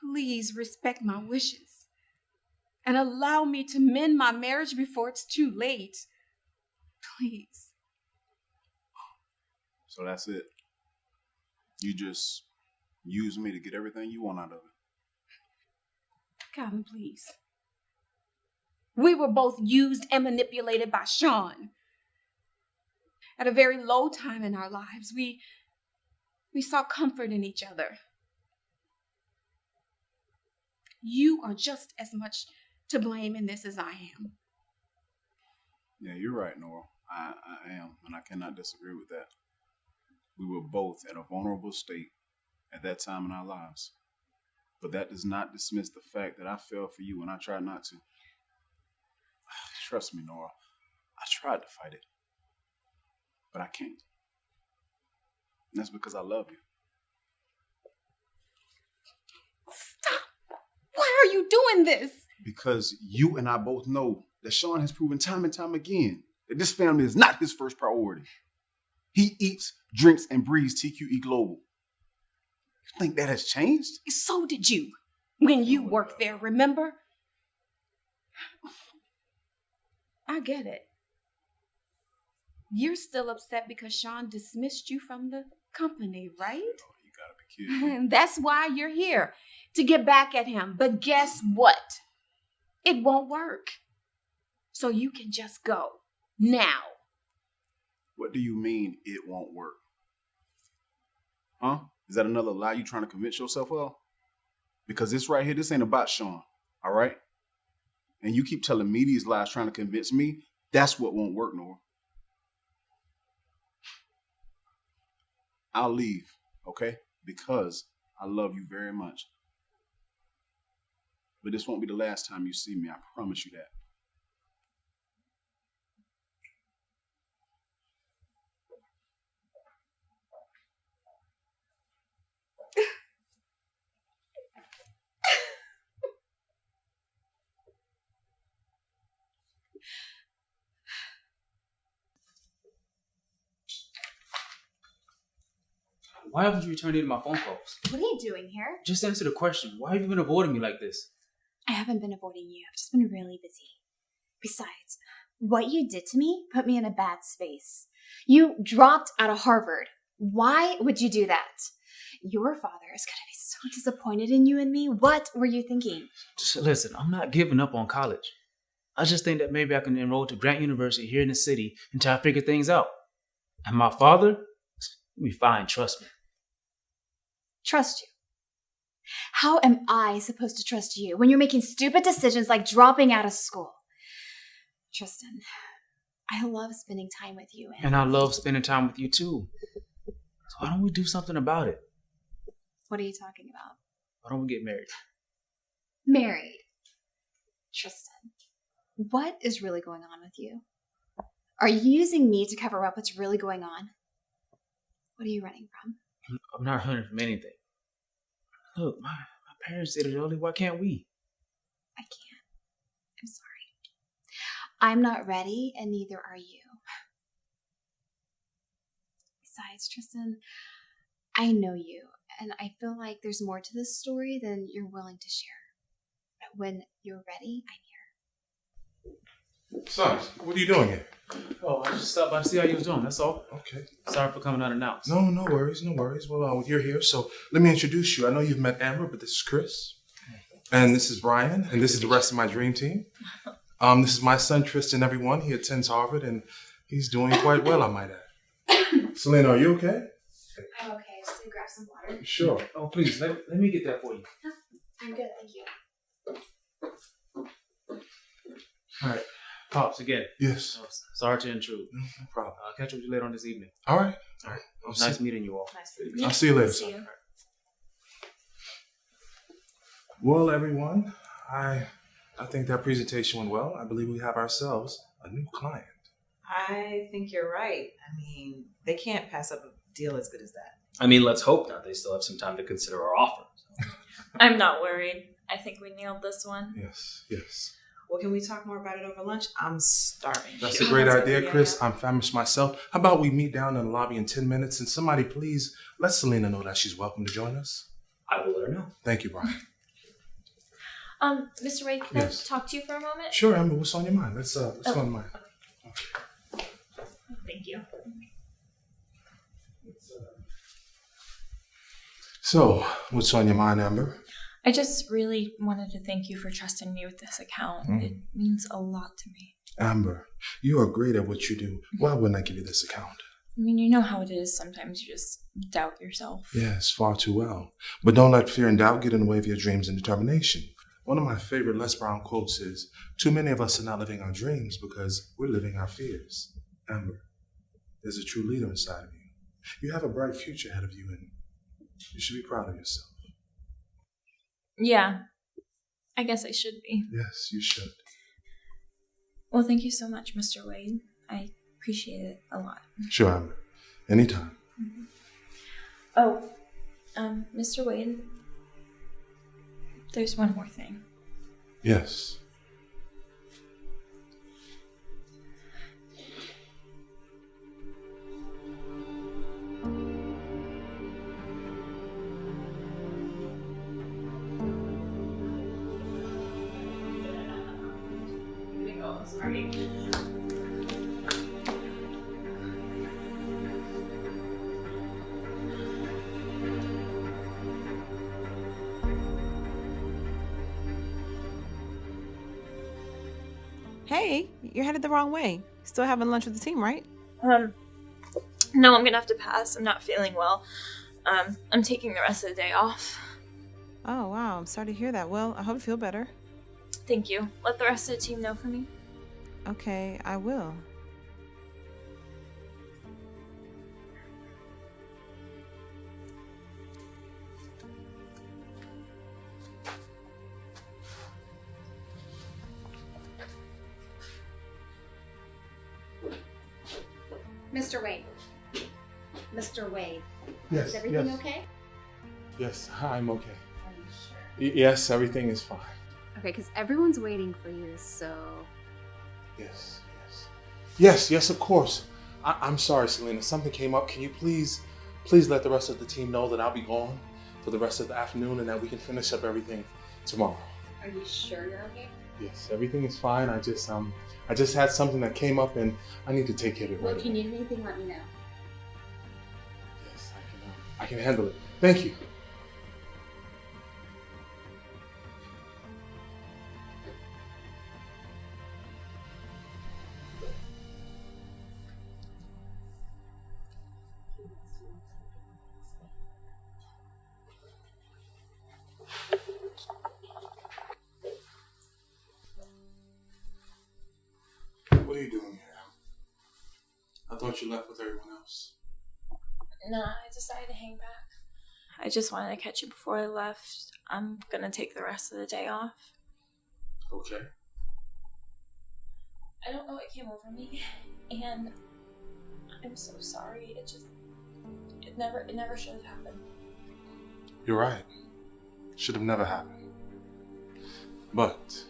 please respect my wishes and allow me to mend my marriage before it's too late. Please. So that's it. You just use me to get everything you want out of it. Calvin, please. We were both used and manipulated by Sean. At a very low time in our lives, we saw comfort in each other. You are just as much to blame in this as I am. Yeah, you're right, Nora. I am, and I cannot disagree with that. We were both at a vulnerable state at that time in our lives. But that does not dismiss the fact that I fell for you and I tried not to. Trust me, Nora. I tried to fight it. But I can't. And that's because I love you. Stop! Why are you doing this? Because you and I both know that Sean has proven time and time again that this family is not his first priority. He eats, drinks, and breathes TQE Global. You think that has changed? So did you. When you worked there, remember? I get it. You're still upset because Sean dismissed you from the company, right? You gotta be kidding me. That's why you're here, to get back at him. But guess what? It won't work. So you can just go. Now. What do you mean it won't work? Huh? Is that another lie you trying to convince yourself of? Because this right here, this ain't about Sean, all right? And you keep telling me these lies trying to convince me, that's what won't work, Nora. I'll leave, okay? Because I love you very much. But this won't be the last time you see me, I promise you that. Why haven't you returned any of my phone calls? What are you doing here? Just answer the question. Why have you been avoiding me like this? I haven't been avoiding you. I've just been really busy. Besides, what you did to me put me in a bad space. You dropped out of Harvard. Why would you do that? Your father is going to be so disappointed in you and me. What were you thinking? Just listen, I'm not giving up on college. I just think that maybe I can enroll to Grant University here in the city until I figure things out. And my father, he'll be fine, trust me. Trust you? How am I supposed to trust you when you're making stupid decisions like dropping out of school? Tristan, I love spending time with you. And I love spending time with you too. So why don't we do something about it? What are you talking about? Why don't we get married? Married. Tristan, what is really going on with you? Are you using me to cover up what's really going on? What are you running from? I'm not running from anything. Look, my parents did it early. Why can't we? I can't. I'm sorry. I'm not ready, and neither are you. Besides, Tristan, I know you, and I feel like there's more to this story than you're willing to share. But when you're ready, I'm here. Son, what are you doing here? Oh, I just stopped by to see how you was doing. That's all. Okay. Sorry for coming unannounced. No worries, no worries. Well, you're here, so let me introduce you. I know you've met Amber, but this is Chris. And this is Brian, and this is the rest of my dream team. This is my son, Tristan, everyone. He attends Harvard, and he's doing quite well, I might add. Selena, are you okay? I'm okay. Just gonna grab some water. Sure. Oh, please, let me get that for you. I'm good, thank you. All right. Pops, again. Yes. Oh, sorry to intrude. No problem. I'll catch up with you later on this evening. All right. All right. It was nice meeting you all. I'll see you later, son. Well, everyone, I think that presentation went well. I believe we have ourselves a new client. I think you're right. I mean, they can't pass up a deal as good as that. I mean, let's hope not. They still have some time to consider our offer. I'm not worried. I think we nailed this one. Yes. Well, can we talk more about it over lunch? I'm starving. That's a great idea, Chris. I'm famished myself. How about we meet down in the lobby in 10 minutes and somebody please let Selena know that she's welcome to join us? I will let her know. Thank you, Brian. Mr. Wade, can Yes. I talk to you for a moment? Sure, Amber, what's on your mind? What's on your mind? Thank you. So, what's on your mind, Amber? I just really wanted to thank you for trusting me with this account. It means a lot to me. Amber, you are great at what you do. Why wouldn't I give you this account? I mean, you know how it is. Sometimes you just doubt yourself. Yes, far too well. But don't let fear and doubt get in the way of your dreams and determination. One of my favorite Les Brown quotes is, too many of us are not living our dreams because we're living our fears. Amber, there's a true leader inside of you. You have a bright future ahead of you, and you should be proud of yourself. Yeah, I guess I should be. Yes, you should. Well, thank you so much, Mr. Wade. I appreciate it a lot. Sure, Amber. Anytime. Oh, Mr. Wade, there's one more thing. Yes. Sorry. Hey, you're headed the wrong way. Still having lunch with the team, right? No, I'm gonna have to pass. I'm not feeling well. I'm taking the rest of the day off. Oh, wow. I'm sorry to hear that. Well, I hope you feel better. Thank you. Let the rest of the team know for me. Okay, I will. Mr. Wade. Mr. Wade. Yes, Is everything yes. okay? Yes, I'm okay. Are you sure? Yes, everything is fine. Okay, because everyone's waiting for you, so. Yes, yes. Yes, of course. I'm sorry, Selena. Something came up. Can you please let the rest of the team know that I'll be gone for the rest of the afternoon and that we can finish up everything tomorrow? Are you sure you're okay? Yes, everything is fine. I just had something that came up and I need to take care of it Well, right if you away. need anything, let me know. Yes, I can handle it. Thank you. What are you doing here? I thought you left with everyone else. No, I decided to hang back. I just wanted to catch you before I left. I'm gonna take the rest of the day off. Okay. I don't know what came over me, and I'm so sorry. It never should have happened. You're right. Should have never happened. But,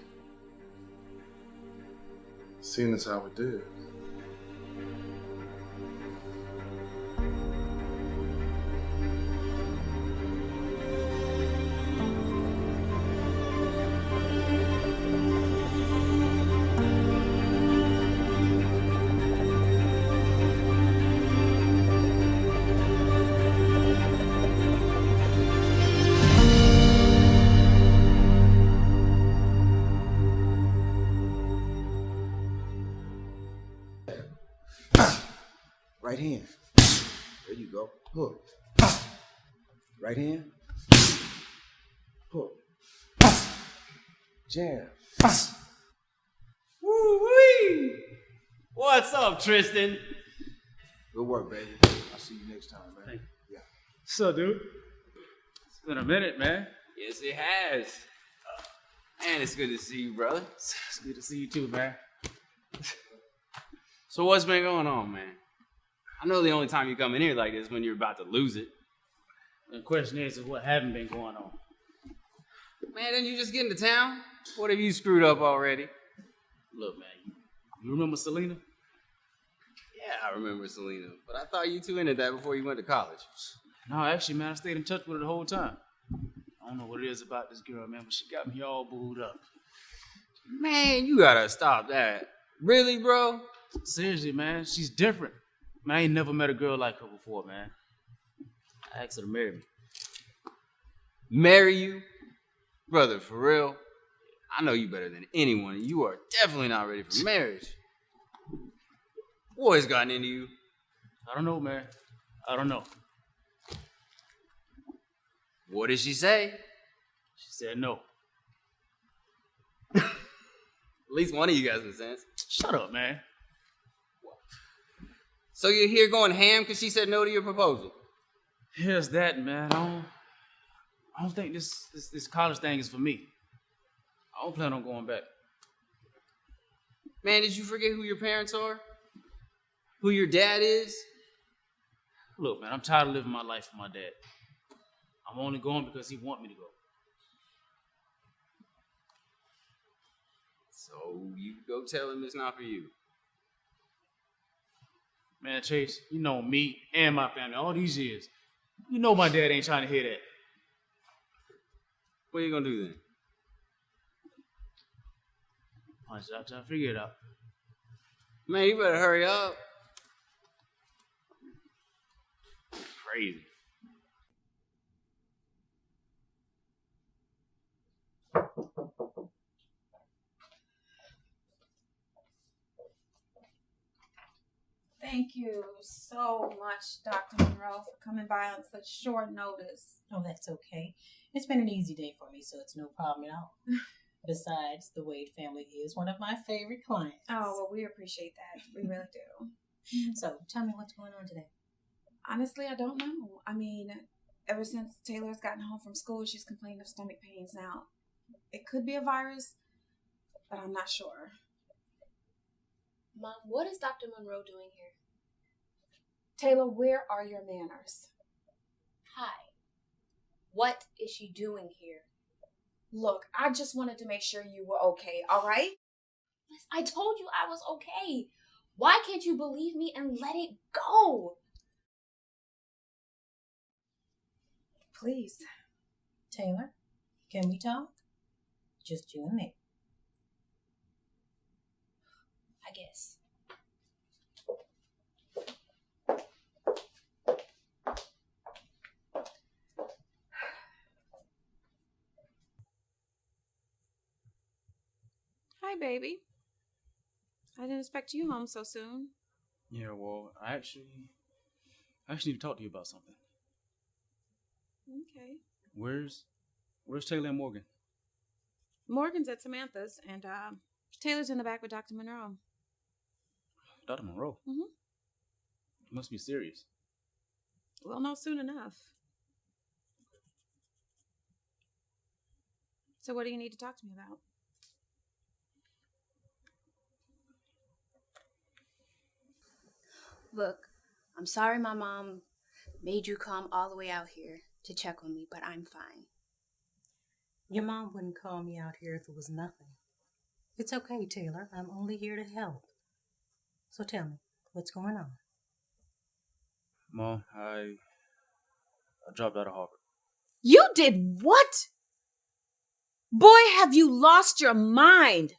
seeing as how it did, Right hand. There you go. Hook. Right hand. Hook. Jab. Woo-wee! What's up, Tristan? Good work, baby. I'll see you next time, man. Thank you. Yeah. What's up, dude? It's been a minute, man. Yes, it has. Man, it's good to see you, brother. It's good to see you too, man. So what's been going on, man? I know the only time you come in here like this is when you're about to lose it. The question is what haven't been going on? Man, didn't you just get into town? What have you screwed up already? Look, man, you remember Selena? Yeah, I remember Selena, but I thought you two ended that before you went to college. No, actually, man, I stayed in touch with her the whole time. I don't know what it is about this girl, man, but she got me all booed up. Man, you gotta stop that. Really, bro? Seriously, man, she's different. Man, I ain't never met a girl like her before, man. I asked her to marry me. Marry you? Brother, for real? I know you better than anyone, and you are definitely not ready for marriage. Boy's gotten into you. I don't know, man. I don't know. What did she say? She said no. At least one of you guys in sense. Shut up, man. So you're here going ham because she said no to your proposal? Here's that, man. I don't think this college thing is for me. I don't plan on going back. Man, did you forget who your parents are? Who your dad is? Look, man, I'm tired of living my life with my dad. I'm only going because he wants me to go. So you go tell him it's not for you. Man, Chase, you know me and my family all these years. You know my dad ain't trying to hear that. What are you gonna do then? I'm trying to figure it out. Man, you better hurry up. Crazy. Thank you so much, Dr. Monroe, for coming by on such short notice. Oh, that's okay. It's been an easy day for me, so it's no problem at all. Besides, the Wade family is one of my favorite clients. Oh, well, we appreciate that. We really do. So, tell me what's going on today. Honestly, I don't know. I mean, ever since Taylor's gotten home from school, she's complained of stomach pains. Now, it could be a virus, but I'm not sure. Mom, what is Dr. Monroe doing here? Taylor, where are your manners? Hi. What is she doing here? Look, I just wanted to make sure you were okay, all right? I told you I was okay. Why can't you believe me and let it go? Please. Taylor, can we talk? Just you and me. I guess. Hi, baby. I didn't expect you home so soon. Yeah, well, I actually need to talk to you about something. Okay. Where's Taylor and Morgan? Morgan's at Samantha's, and Taylor's in the back with Dr. Monroe. Dr. Monroe? Mm-hmm. You must be serious. We'll know soon enough. So what do you need to talk to me about? Look, I'm sorry my mom made you come all the way out here to check on me, but I'm fine. Your mom wouldn't call me out here if it was nothing. It's okay, Taylor. I'm only here to help. So tell me, what's going on? Mom, I dropped out of Harvard. You did what? Boy, have you lost your mind.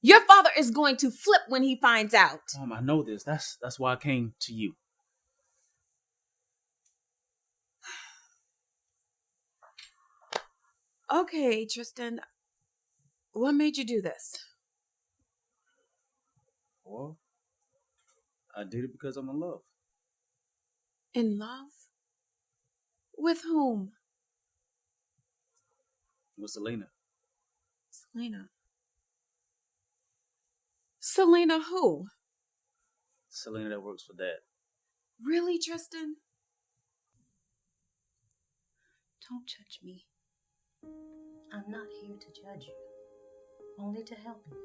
Your father is going to flip when he finds out. Mom, I know this. That's why I came to you. Okay, Tristan. What made you do this? Well, I did it because I'm in love. In love? With whom? With Selena. Selena. Selena who? Selena that works for Dad. Really, Tristan? Don't judge me. I'm not here to judge you, only to help you.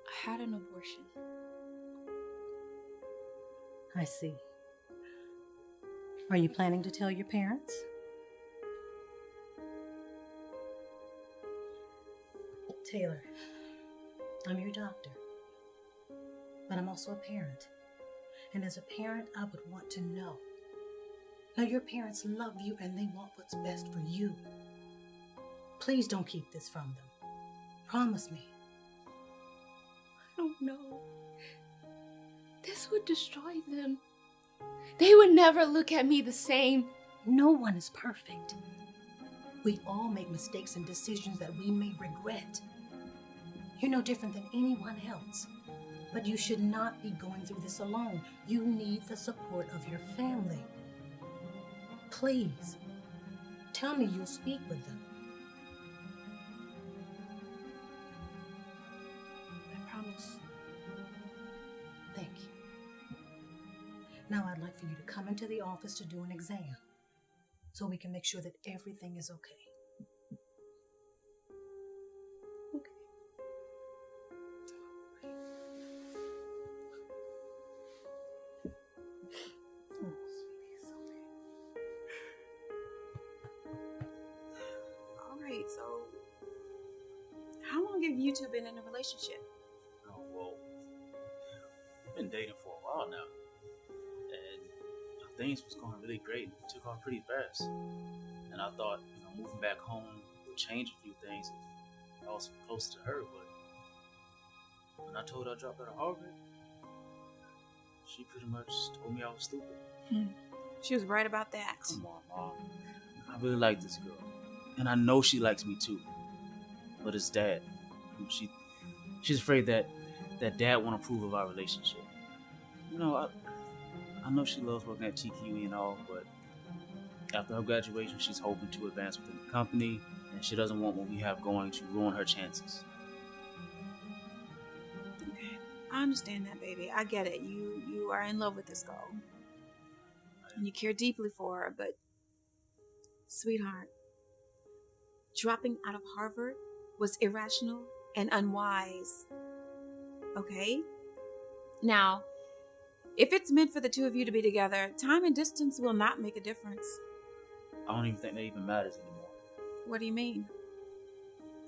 I had an abortion. I see. Are you planning to tell your parents? Taylor, I'm your doctor, but I'm also a parent. And as a parent, I would want to know. Now, your parents love you and they want what's best for you. Please don't keep this from them. Promise me. I don't know. This would destroy them. They would never look at me the same. No one is perfect. We all make mistakes and decisions that we may regret. You're no different than anyone else. But you should not be going through this alone. You need the support of your family. Please, tell me you'll speak with them. I promise. They for you to come into the office to do an exam so we can make sure that everything is okay. All right, so how long have you two been in a relationship? Oh, well, we've been dating for a while now. And things was going really great. It took off pretty fast. And I thought, moving back home would change a few things. I was close to her, but when I told her I dropped out of Harvard, she pretty much told me I was stupid. She was right about that. Come on, Mom. I really like this girl. And I know she likes me too. But it's Dad. She's afraid that Dad won't approve of our relationship. I know she loves working at TQE and all, but after her graduation, she's hoping to advance within the company, and she doesn't want what we have going to ruin her chances. Okay, I understand that, baby. I get it. You are in love with this girl. And you care deeply for her, but sweetheart, dropping out of Harvard was irrational and unwise. Okay? Now, if it's meant for the two of you to be together, time and distance will not make a difference. I don't even think that even matters anymore. What do you mean?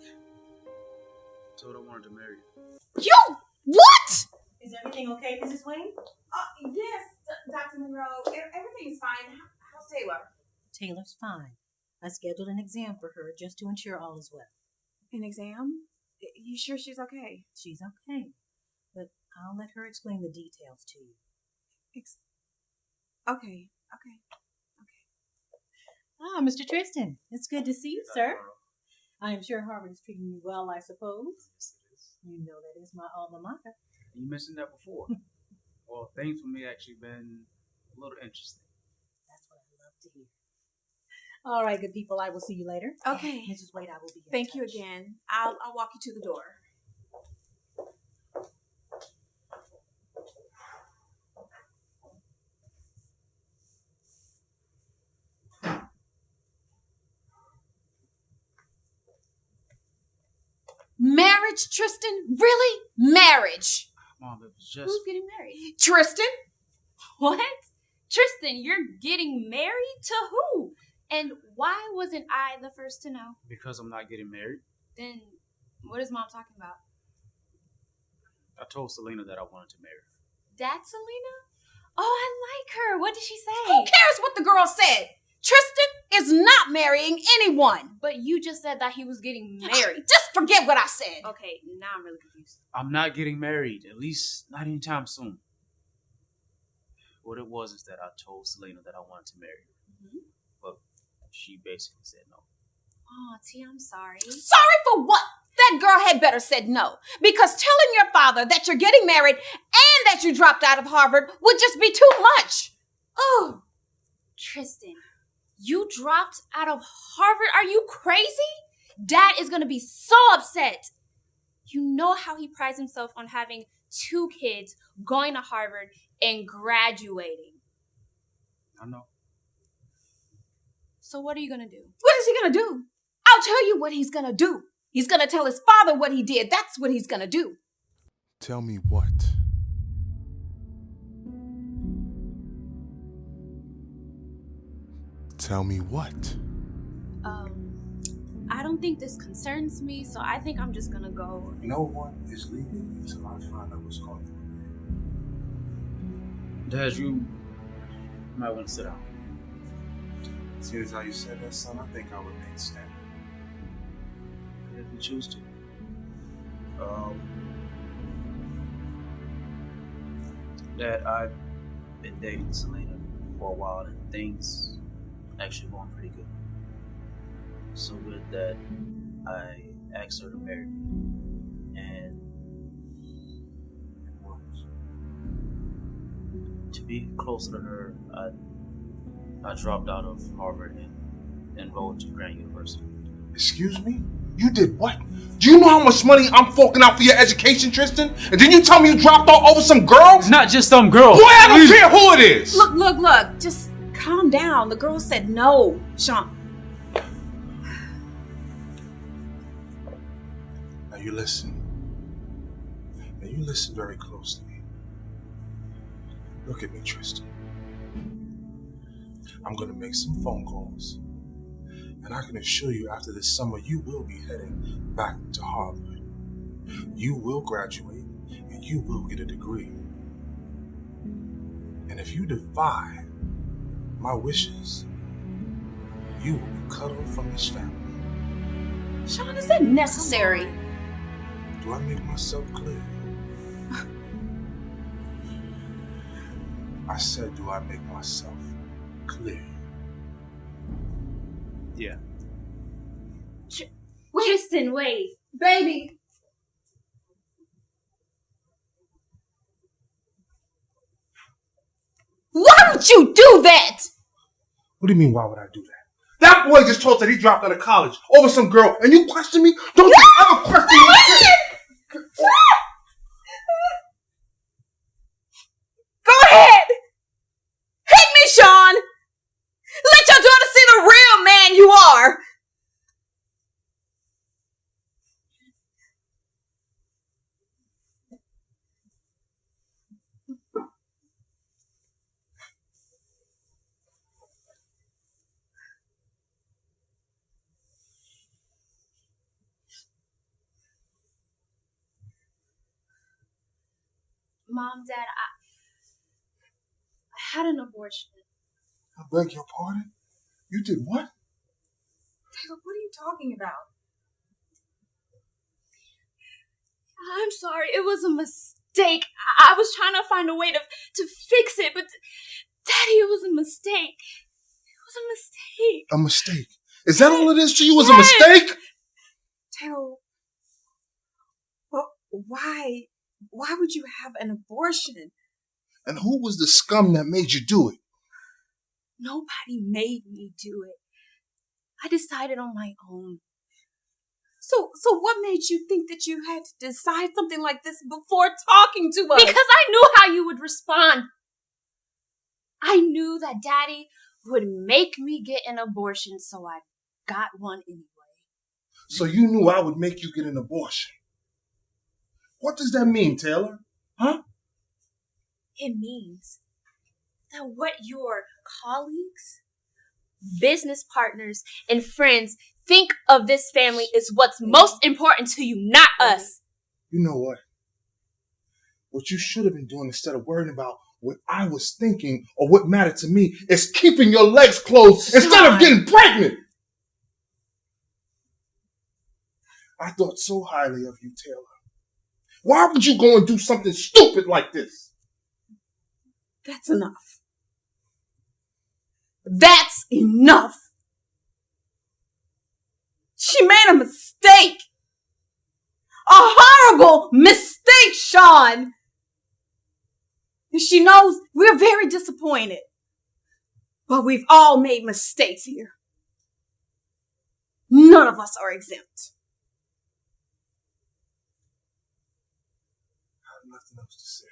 I told her I wanted to marry her. You! What? Is everything okay, Mrs. Wayne? Yes, Dr. Monroe. Everything's fine. How's Taylor? Taylor's fine. I scheduled an exam for her just to ensure all is well. An exam? You sure she's okay? She's okay, but I'll let her explain the details to you. Okay. Ah, Mr. Tristan, it's good to see you, sir. I am sure Harvard is treating you well, I suppose. Yes, it is. You know that is my alma mater. You mentioned that before. Well, things for me actually been a little interesting. That's what I love to hear. All right, good people, I will see you later. Okay. Mrs. Wade, I will be in Thank touch. you again. I'll walk you to the door. Marriage, Tristan? Really? Marriage? Mom, it was just... Who's getting married? Tristan? What? Tristan, you're getting married to who? And why wasn't I the first to know? Because I'm not getting married. Then what is Mom talking about? I told Selena that I wanted to marry her. That's Selena? Oh, I like her. What did she say? Who cares what the girl said? Tristan is not marrying anyone. But you just said that he was getting married. Just forget what I said. Okay, now I'm really confused. I'm not getting married, at least not anytime soon. What it was is that I told Selena that I wanted to marry her. But she basically said no. Oh, T, I'm sorry. Sorry for what? That girl had better said no. Because telling your father that you're getting married and that you dropped out of Harvard would just be too much. Oh, Tristan, you dropped out of Harvard? Are you crazy? Dad is going to be so upset. You know how he prides himself on having 2 kids, going to Harvard, and graduating. I know. So what are you going to do? What is he going to do? I'll tell you what he's going to do. He's going to tell his father what he did. That's what he's going to do. Tell me what? Tell me what? I don't think this concerns me, so I think I'm just going to go. No one is leaving until I find out what's going on. Dad, you might want to sit down. Seeing as how you said that, son, I think I'll remain standing. If you choose to. Dad, I've been dating Selena for a while and things actually going pretty good. So good that I asked her to marry me. And to be closer to her, I dropped out of Harvard and enrolled to Grant University. Excuse me? You did what? Do you know how much money I'm forking out for your education, Tristan? And then you tell me you dropped off over some girl? It's not just some girl. Boy, I don't care who it is. Look. Just calm down. The girl said no, Sean. Now you listen. Now you listen very closely. Look at me, Tristan. I'm gonna make some phone calls. And I can assure you after this summer, you will be heading back to Harvard. You will graduate and you will get a degree. And if you defy my wishes, you will be cut off from this family. Sean, is that necessary? Do I make myself clear? I said, do I make myself clear? Yeah. Tristan, wait. Baby. Why would you do that? What do you mean, why would I do that? That boy just told that he dropped out of college over some girl, and you question me? Don't you ever question me? Go ahead. Hit me, Sean. Let your daughter see the real man you are. Mom, Dad, I had an abortion. I beg your pardon? You did what? Taylor, what are you talking about? I'm sorry, it was a mistake. I was trying to find a way to fix it, but Daddy, it was a mistake. It was a mistake. A mistake? Is that all it is to you? Was a mistake? Taylor, well, why would you have an abortion? And who was the scum that made you do it? Nobody made me do it. I decided on my own. So what made you think that you had to decide something like this before talking to us? Because I knew how you would respond. I knew that Daddy would make me get an abortion, so I got one anyway. So you knew I would make you get an abortion. What does that mean, Taylor? Huh? It means that what your colleagues, business partners, and friends think of this family is what's most important to you, not us. You know what? What you should have been doing instead of worrying about what I was thinking or what mattered to me is keeping your legs closed instead of getting pregnant. I thought so highly of you, Taylor. Why would you go and do something stupid like this? That's enough. That's enough. She made a mistake. A horrible mistake, Sean. And she knows we're very disappointed. But we've all made mistakes here. None of us are exempt. I have nothing else to say.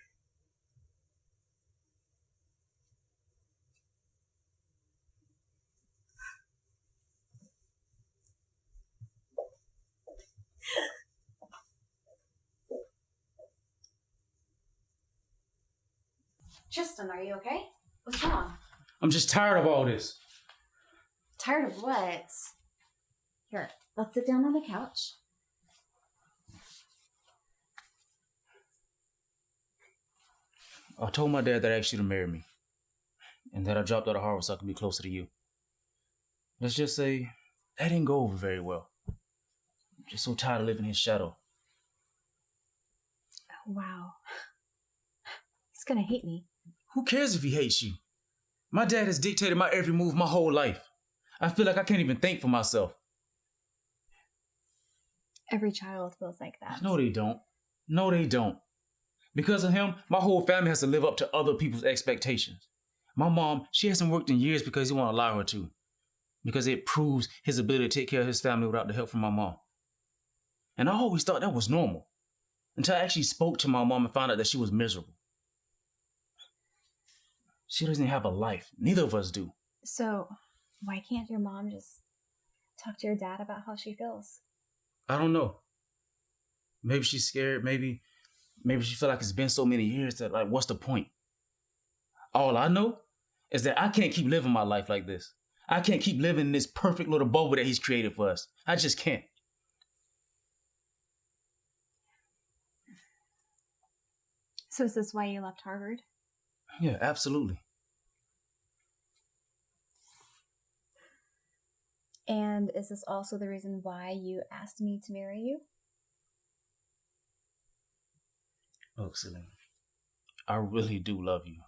Tristan, are you okay? What's wrong? I'm just tired of all this. Tired of what? Here, let's sit down on the couch. I told my dad that I asked you to marry me. And that I dropped out of Harvard so I could be closer to you. Let's just say that didn't go over very well. I'm just so tired of living in his shadow. Wow. He's gonna hate me. Who cares if he hates you? My dad has dictated my every move my whole life. I feel like I can't even think for myself. Every child feels like that. No, they don't. No, they don't. Because of him, my whole family has to live up to other people's expectations. My mom, she hasn't worked in years because he won't allow her to. Because it proves his ability to take care of his family without the help from my mom. And I always thought that was normal. Until I actually spoke to my mom and found out that she was miserable. She doesn't have a life. Neither of us do. So, why can't your mom just talk to your dad about how she feels? I don't know. Maybe she's scared. Maybe she feel like it's been so many years that, like, what's the point? All I know is that I can't keep living my life like this. I can't keep living in this perfect little bubble that he's created for us. I just can't. So is this why you left Harvard? Yeah, absolutely. And is this also the reason why you asked me to marry you? Look, Celine, I really do love you.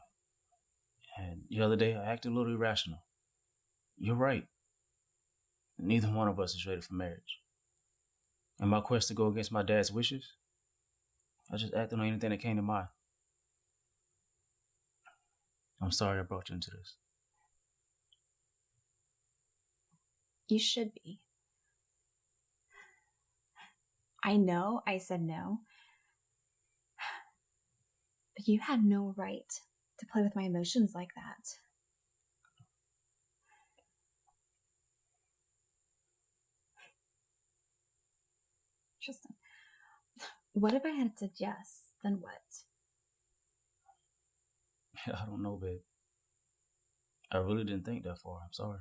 And the other day, I acted a little irrational. You're right. Neither one of us is ready for marriage. In my quest to go against my dad's wishes, I just acted on anything that came to mind. I'm sorry I brought you into this. You should be. I know I said no, but you had no right to play with my emotions like that. Tristan, what if I had to guess? Then what? I don't know, babe. I really didn't think that far. I'm sorry.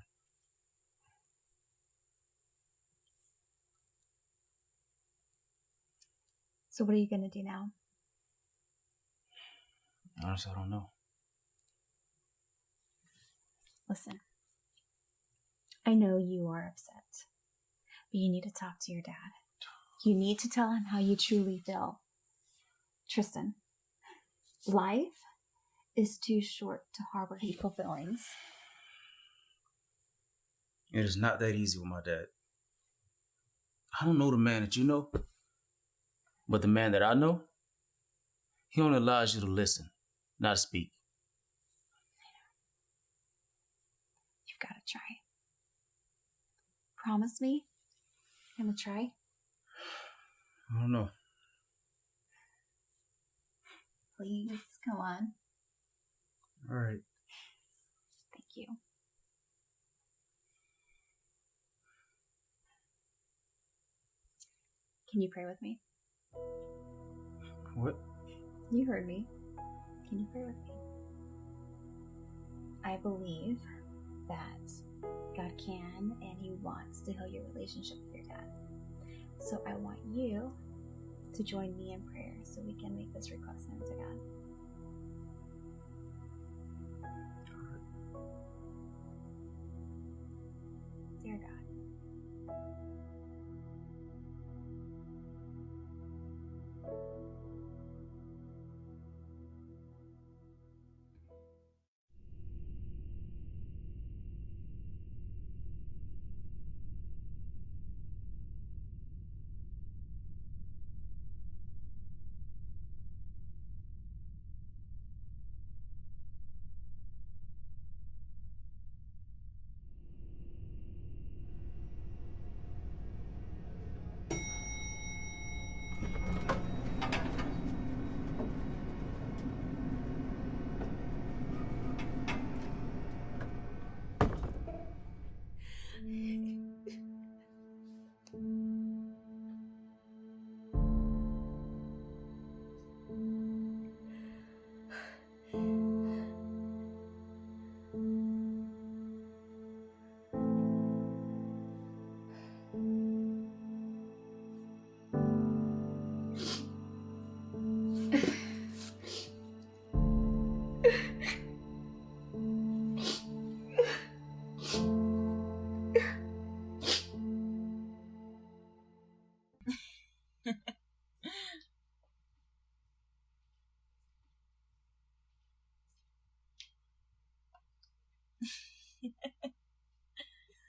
So what are you gonna do now? Honestly, I don't know. Listen, I know you are upset, but you need to talk to your dad. You need to tell him how you truly feel. Tristan, life is too short to harbor hateful feelings. It is not that easy with my dad. I don't know the man that you know, but the man that I know, he only allows you to listen, not speak. You've got to try. Promise me you're gonna try? I don't know. Please, come on. All right. Thank you. Can you pray with me? What? You heard me. Can you pray with me? I believe that God can and He wants to heal your relationship with your dad. So I want you to join me in prayer so we can make this request known to God. Dear God,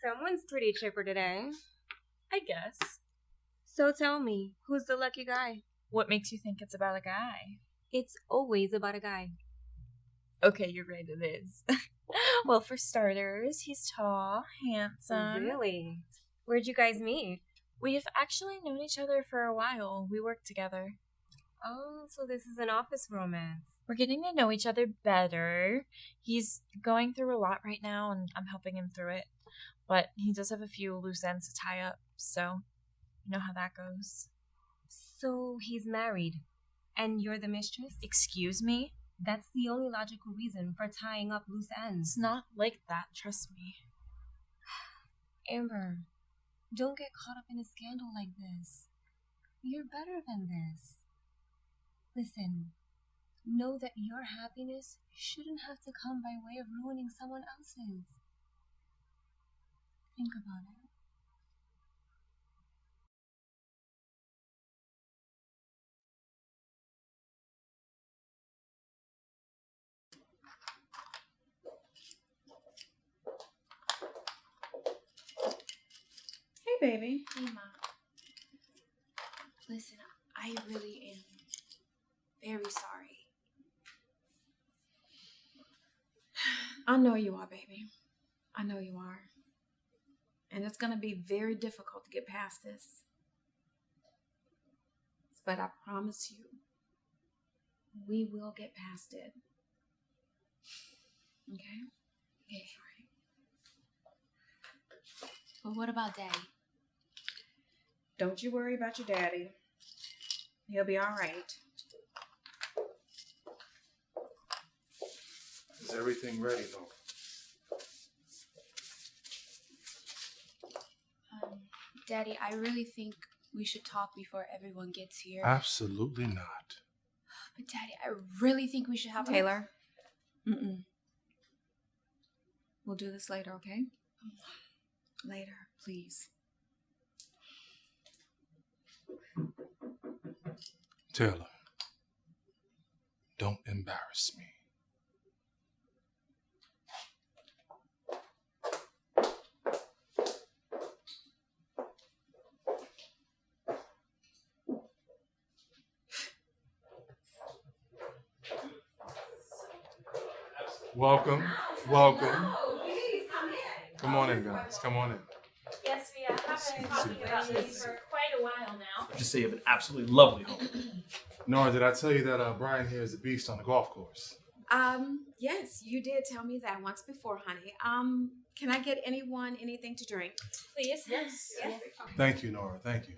Someone's pretty chipper today. I guess. So tell me, who's the lucky guy? What makes you think it's about a guy? It's always about a guy. Okay, you're right, it is. Well, for starters, he's tall, handsome. Really? Where'd you guys meet? We've actually known each other for a while. We work together. Oh, so this is an office romance. We're getting to know each other better. He's going through a lot right now, and I'm helping him through it. But he does have a few loose ends to tie up, so you know how that goes. So he's married, and you're the mistress? Excuse me? That's the only logical reason for tying up loose ends. It's not like that, trust me. Amber, don't get caught up in a scandal like this. You're better than this. Listen, know that your happiness shouldn't have to come by way of ruining someone else's. Think about it. Hey, baby. Hey, Mom. Listen, I really am very sorry. I know you are, baby. I know you are. And it's going to be very difficult to get past this. But I promise you, we will get past it. Okay? Okay. But what about Daddy? Don't you worry about your daddy. He'll be all right. Is everything ready, though? Daddy, I really think we should talk before everyone gets here. Absolutely not. But Daddy, I really think we should have Taylor. We'll do this later, okay? Later, please. Taylor, don't embarrass me. Welcome, welcome. Come on in, guys. Come on in. Yes, we have been talking about this for quite a while now. Just say you have an absolutely lovely home. Nora, did I tell you that Brian here is a beast on the golf course? Yes, you did tell me that once before, honey. Can I get anyone anything to drink? Please? Yes. Thank you, Nora. Thank you.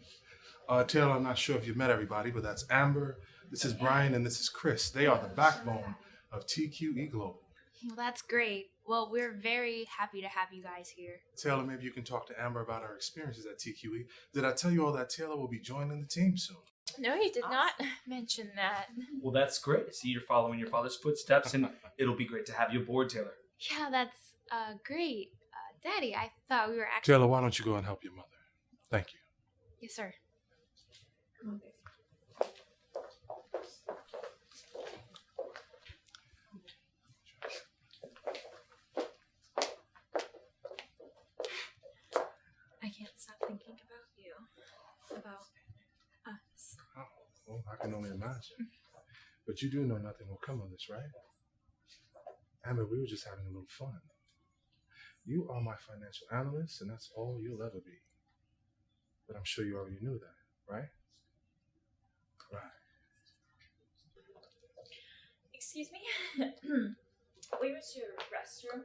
Taylor, I'm not sure if you've met everybody, but that's Amber, this is Brian, and this is Chris. They are the backbone of TQE Global. Well, that's great. Well, we're very happy to have you guys here. Taylor, maybe you can talk to Amber about her experiences at TQE. Did I tell you all that Taylor will be joining the team soon? No, you did not mention that. Well, that's great. See, you're following your father's footsteps, and it'll be great to have you aboard, Taylor. Yeah, that's great. Daddy, I thought we were actually... Taylor, why don't you go and help your mother? Thank you. Yes, sir. I can't stop thinking about you. About us. Oh, well, I can only imagine. But you do know nothing will come of this, right? Amber, we were just having a little fun. You are my financial analyst, and that's all you'll ever be. But I'm sure you already knew that, right? Right. Excuse me? Where's your restroom?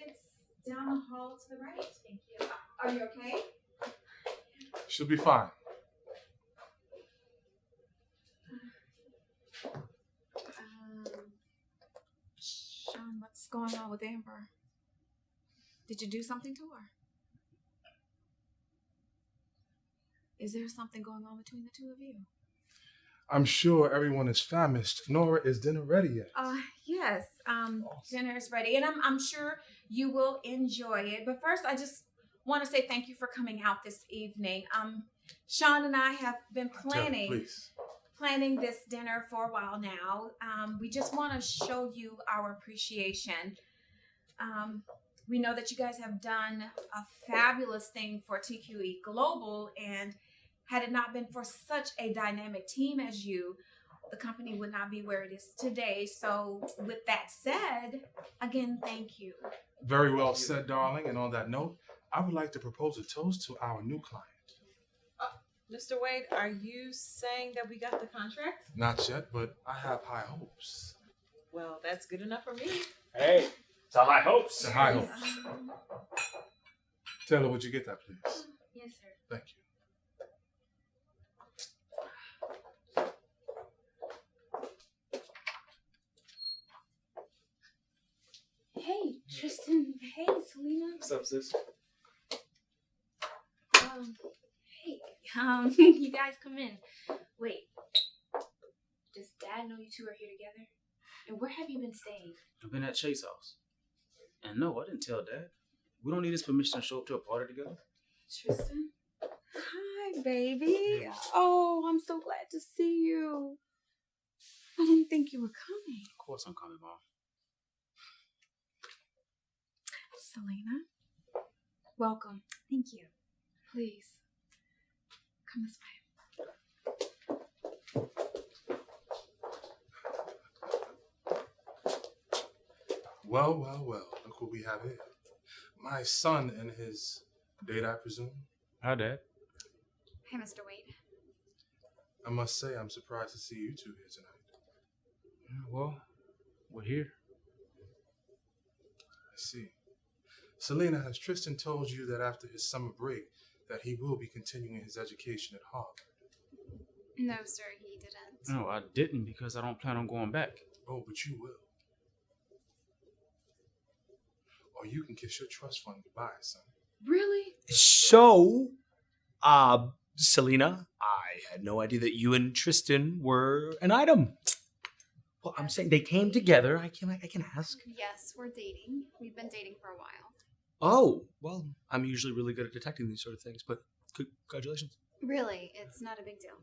It's down the hall to the right. Thank you. Are you okay? She'll be fine. Sean, what's going on with Amber? Did you do something to her? Is there something going on between the two of you? I'm sure everyone is famished. Nora, is dinner ready yet? Yes. Dinner is ready, and I'm sure you will enjoy it. But first, I just want to say thank you for coming out this evening. Sean and I have been planning this dinner for a while now. We just want to show you our appreciation. We know that you guys have done a fabulous thing for TQE Global, and had it not been for such a dynamic team as you, the company would not be where it is today. So with that said, again, thank you. Very well said, darling. And on that note, I would like to propose a toast to our new client. Mr. Wade, are you saying that we got the contract? Not yet, but I have high hopes. Well, that's good enough for me. Hey, it's a high hopes. The high hopes. Taylor, would you get that, please? Yes, sir. Thank you. Hey, Tristan. Hey, Selena. What's up, sis? Hey, you guys come in. Wait, does Dad know you two are here together? And where have you been staying? I've been at Chase's house. And no, I didn't tell Dad. We don't need his permission to show up to a party together. Tristan? Hi, baby. Oh, I'm so glad to see you. I didn't think you were coming. Of course I'm coming, Mom. Selena, welcome. Thank you. Please, come this way. Well, well, well. Look what we have here. My son and his date, I presume. Hi, Dad. Hey, Mr. Wade. I must say, I'm surprised to see you two here tonight. Well, we're here. I see. Selena, has Tristan told you that after his summer break that he will be continuing his education at Harvard? No, sir, he didn't. No, I didn't because I don't plan on going back. Oh, but you will. Or you can kiss your trust fund goodbye, son. Really? So, Selena, I had no idea that you and Tristan were an item. Well, I'm saying they came together. I can ask. Yes, we're dating. We've been dating for a while. Oh, well, I'm usually really good at detecting these sort of things, but congratulations. Really, it's not a big deal.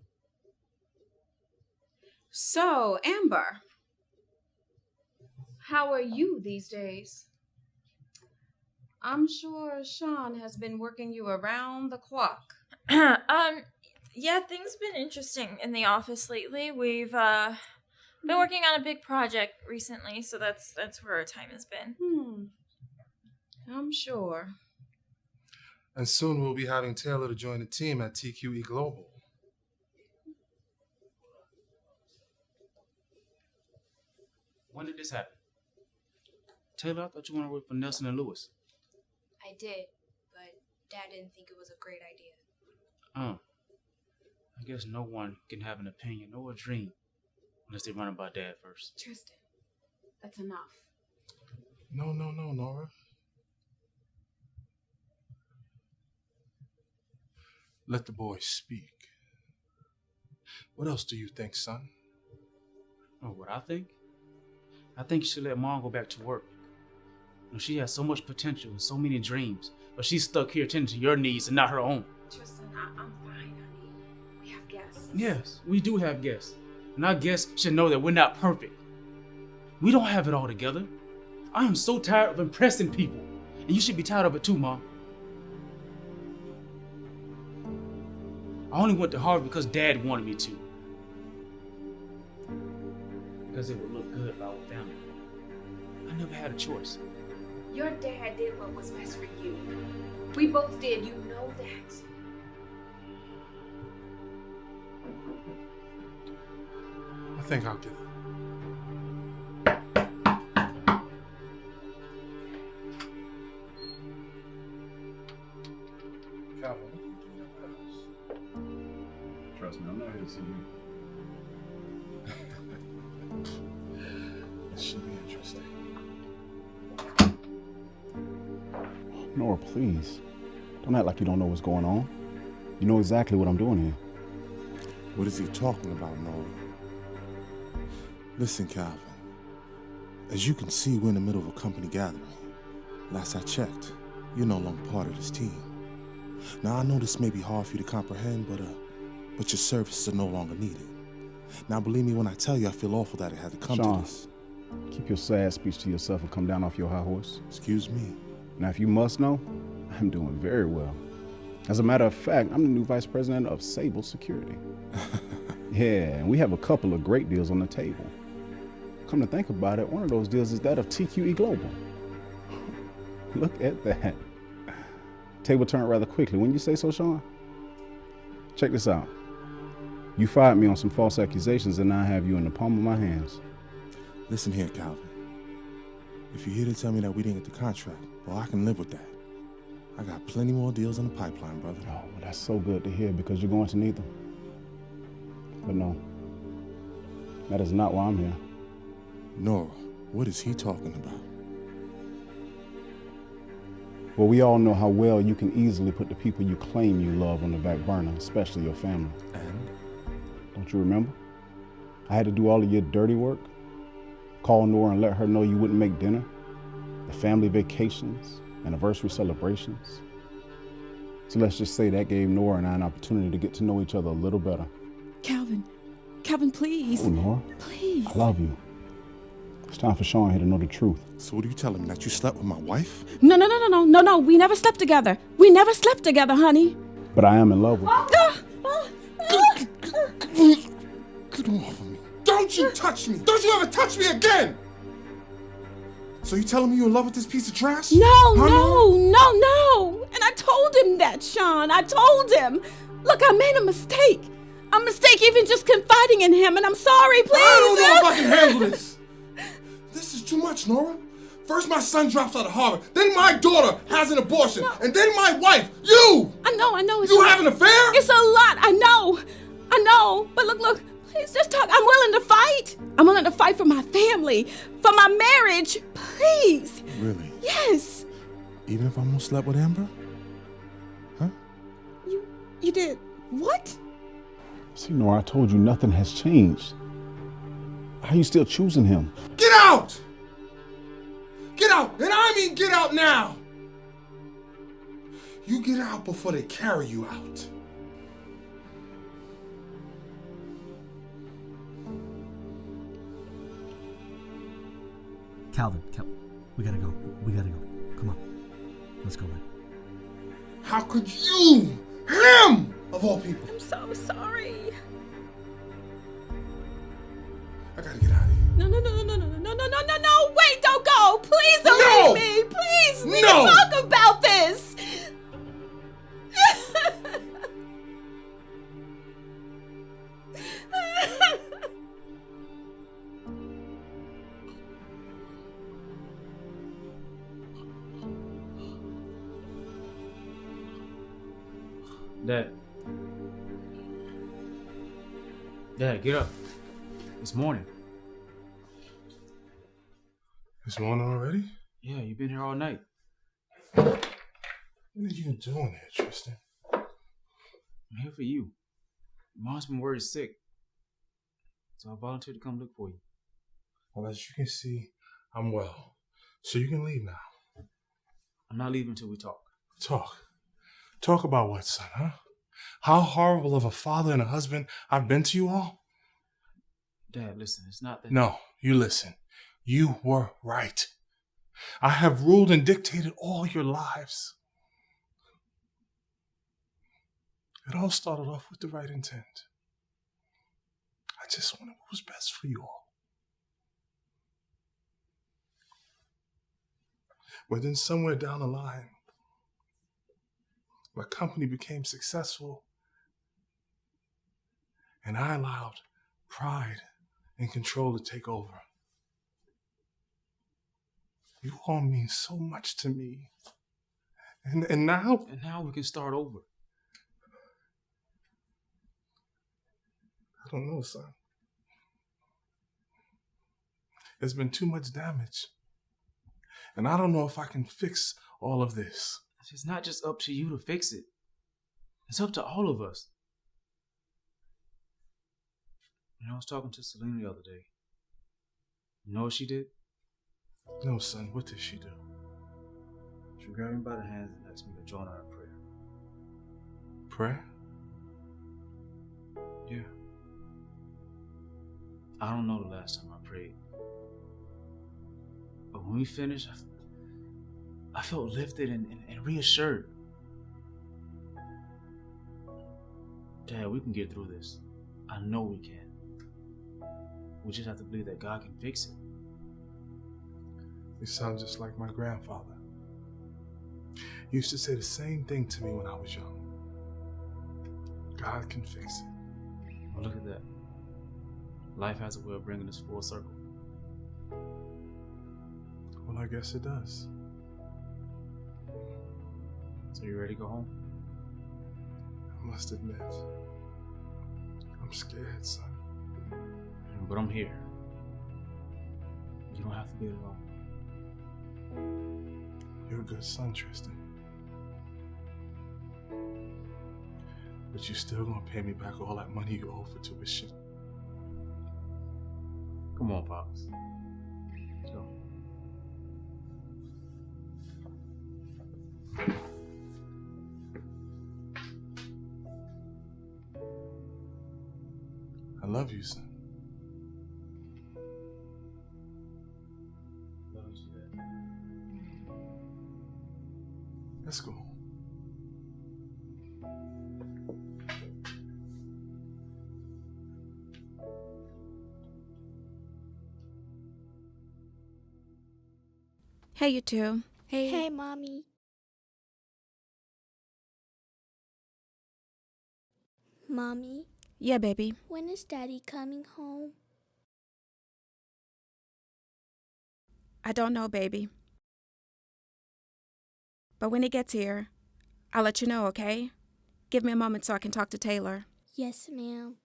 So, Amber, how are you these days? I'm sure Sean has been working you around the clock. Yeah, things been interesting in the office lately. We've been working on a big project recently, so that's where our time has been. I'm sure. And soon we'll be having Taylor to join the team at TQE Global. When did this happen? Taylor, I thought you wanted to work for Nelson and Lewis. I did, but Dad didn't think it was a great idea. I guess no one can have an opinion or a dream unless they run it by Dad first. Tristan, that's enough. No, Nora. Let the boy speak. What else do you think, son? Oh, what I think? I think you should let Mom go back to work. You know, she has so much potential and so many dreams, but she's stuck here tending to your needs and not her own. Tristan, I'm fine, honey. We have guests. Yes, we do have guests. And our guests should know that we're not perfect. We don't have it all together. I am so tired of impressing people. And you should be tired of it too, Mom. I only went to Harvard because Dad wanted me to. Because it would look good if I were family. I never had a choice. Your dad did what was best for you. We both did, you know that. I think I'll give it. Calvin, what are you doing at the house? Trust me, I'm not here to see you. This should be interesting. Nora, please. Don't act like you don't know what's going on. You know exactly what I'm doing here. What is he talking about, Nora? Listen, Calvin. As you can see, we're in the middle of a company gathering. Last I checked, you're no longer part of this team. Now, I know this may be hard for you to comprehend, but your services are no longer needed. Now, believe me when I tell you, I feel awful that it had to come Sean, to this. keep your sad speech to yourself and come down off your high horse. Excuse me? Now, if you must know, I'm doing very well. As a matter of fact, I'm the new vice president of Sable Security. Yeah, and we have a couple of great deals on the table. Come to think about it, one of those deals is that of TQE Global. Look at that. Table turned rather quickly. When you say so, Sean? Check this out. You fired me on some false accusations, and now I have you in the palm of my hands. Listen here, Calvin. If you're here to tell me that we didn't get the contract, well, I can live with that. I got plenty more deals in the pipeline, brother. Oh, well, that's so good to hear because you're going to need them. But no, that is not why I'm here. Nora, what is he talking about? Well, we all know how well you can easily put the people you claim you love on the back burner, especially your family. And? Don't you remember? I had to do all of your dirty work. Call Nora and let her know you wouldn't make dinner, the family vacations, anniversary celebrations. So let's just say that gave Nora and I an opportunity to get to know each other a little better. Calvin, please. Oh, Nora. Please. I love you. It's time for Sean here to know the truth. So what are you telling me, that you slept with my wife? No. We never slept together. Honey. But I am in love with you. Get off of me. Don't you touch me. Don't you ever touch me again. So you telling me you're in love with this piece of trash? No. And I told him that, Sean. I told him. Look, I made a mistake. A mistake even just confiding in him, and I'm sorry, please. I don't know if I can handle this. This is too much, Nora. First my son drops out of Harvard, then my daughter has an abortion, and then my wife, you! I know. You have an affair? It's a lot, I know. But look, please just talk. I'm willing to fight. I'm willing to fight for my family, for my marriage. Please. Really? Yes. Even if I almost slept with Amber? Huh? You did what? See, Nora, I told you nothing has changed. How are you still choosing him? Get out! Get out! And I mean get out now! You get out before they carry you out. Calvin, we gotta go. Come on. Let's go, man. How could you? Him! Of all people. I'm so sorry. I gotta get out of here. No. Wait, don't go. Please don't leave me. Please. We can talk about this. Dad, get up. It's morning. It's morning already? Yeah, you've been here all night. What are you doing here, Tristan? I'm here for you. Mom's been worried sick, so I volunteered to come look for you. Well, as you can see, I'm well. So you can leave now. I'm not leaving until we talk. Talk? Talk about what, son, huh? How horrible of a father and a husband I've been to you all? Dad, listen, it's not that... No, you listen. You were right. I have ruled and dictated all your lives. It all started off with the right intent. I just wanted what was best for you all. But then somewhere down the line, my company became successful, and I allowed pride and control to take over. You all mean so much to me. And now? And now we can start over. I don't know, son. There's been too much damage. And I don't know if I can fix all of this. It's not just up to you to fix it. It's up to all of us. I was talking to Selena the other day. You know what she did? No, son, what did she do? She grabbed me by the hands and asked me to join her in prayer. Prayer? Yeah. I don't know the last time I prayed. But when we finished, I felt lifted and reassured. Dad, we can get through this. I know we can. We just have to believe that God can fix it. You sound just like my grandfather. He used to say the same thing to me when I was young. God can fix it. Well, look at that. Life has a way of bringing us full circle. Well, I guess it does. So you ready to go home? I must admit, I'm scared, son. But I'm here. You don't have to be alone. You're a good son, Tristan. But you still gonna pay me back all that money you owe for tuition. Come on, Pops. Let's go. I love you, son. Love you, Dad. Let's go. Hey, you two. Hey, Mommy. Mommy, Yeah, baby. when is Daddy coming home? I don't know, baby. But when he gets here, I'll let you know, okay? Give me a moment so I can talk to Taylor. Yes, ma'am.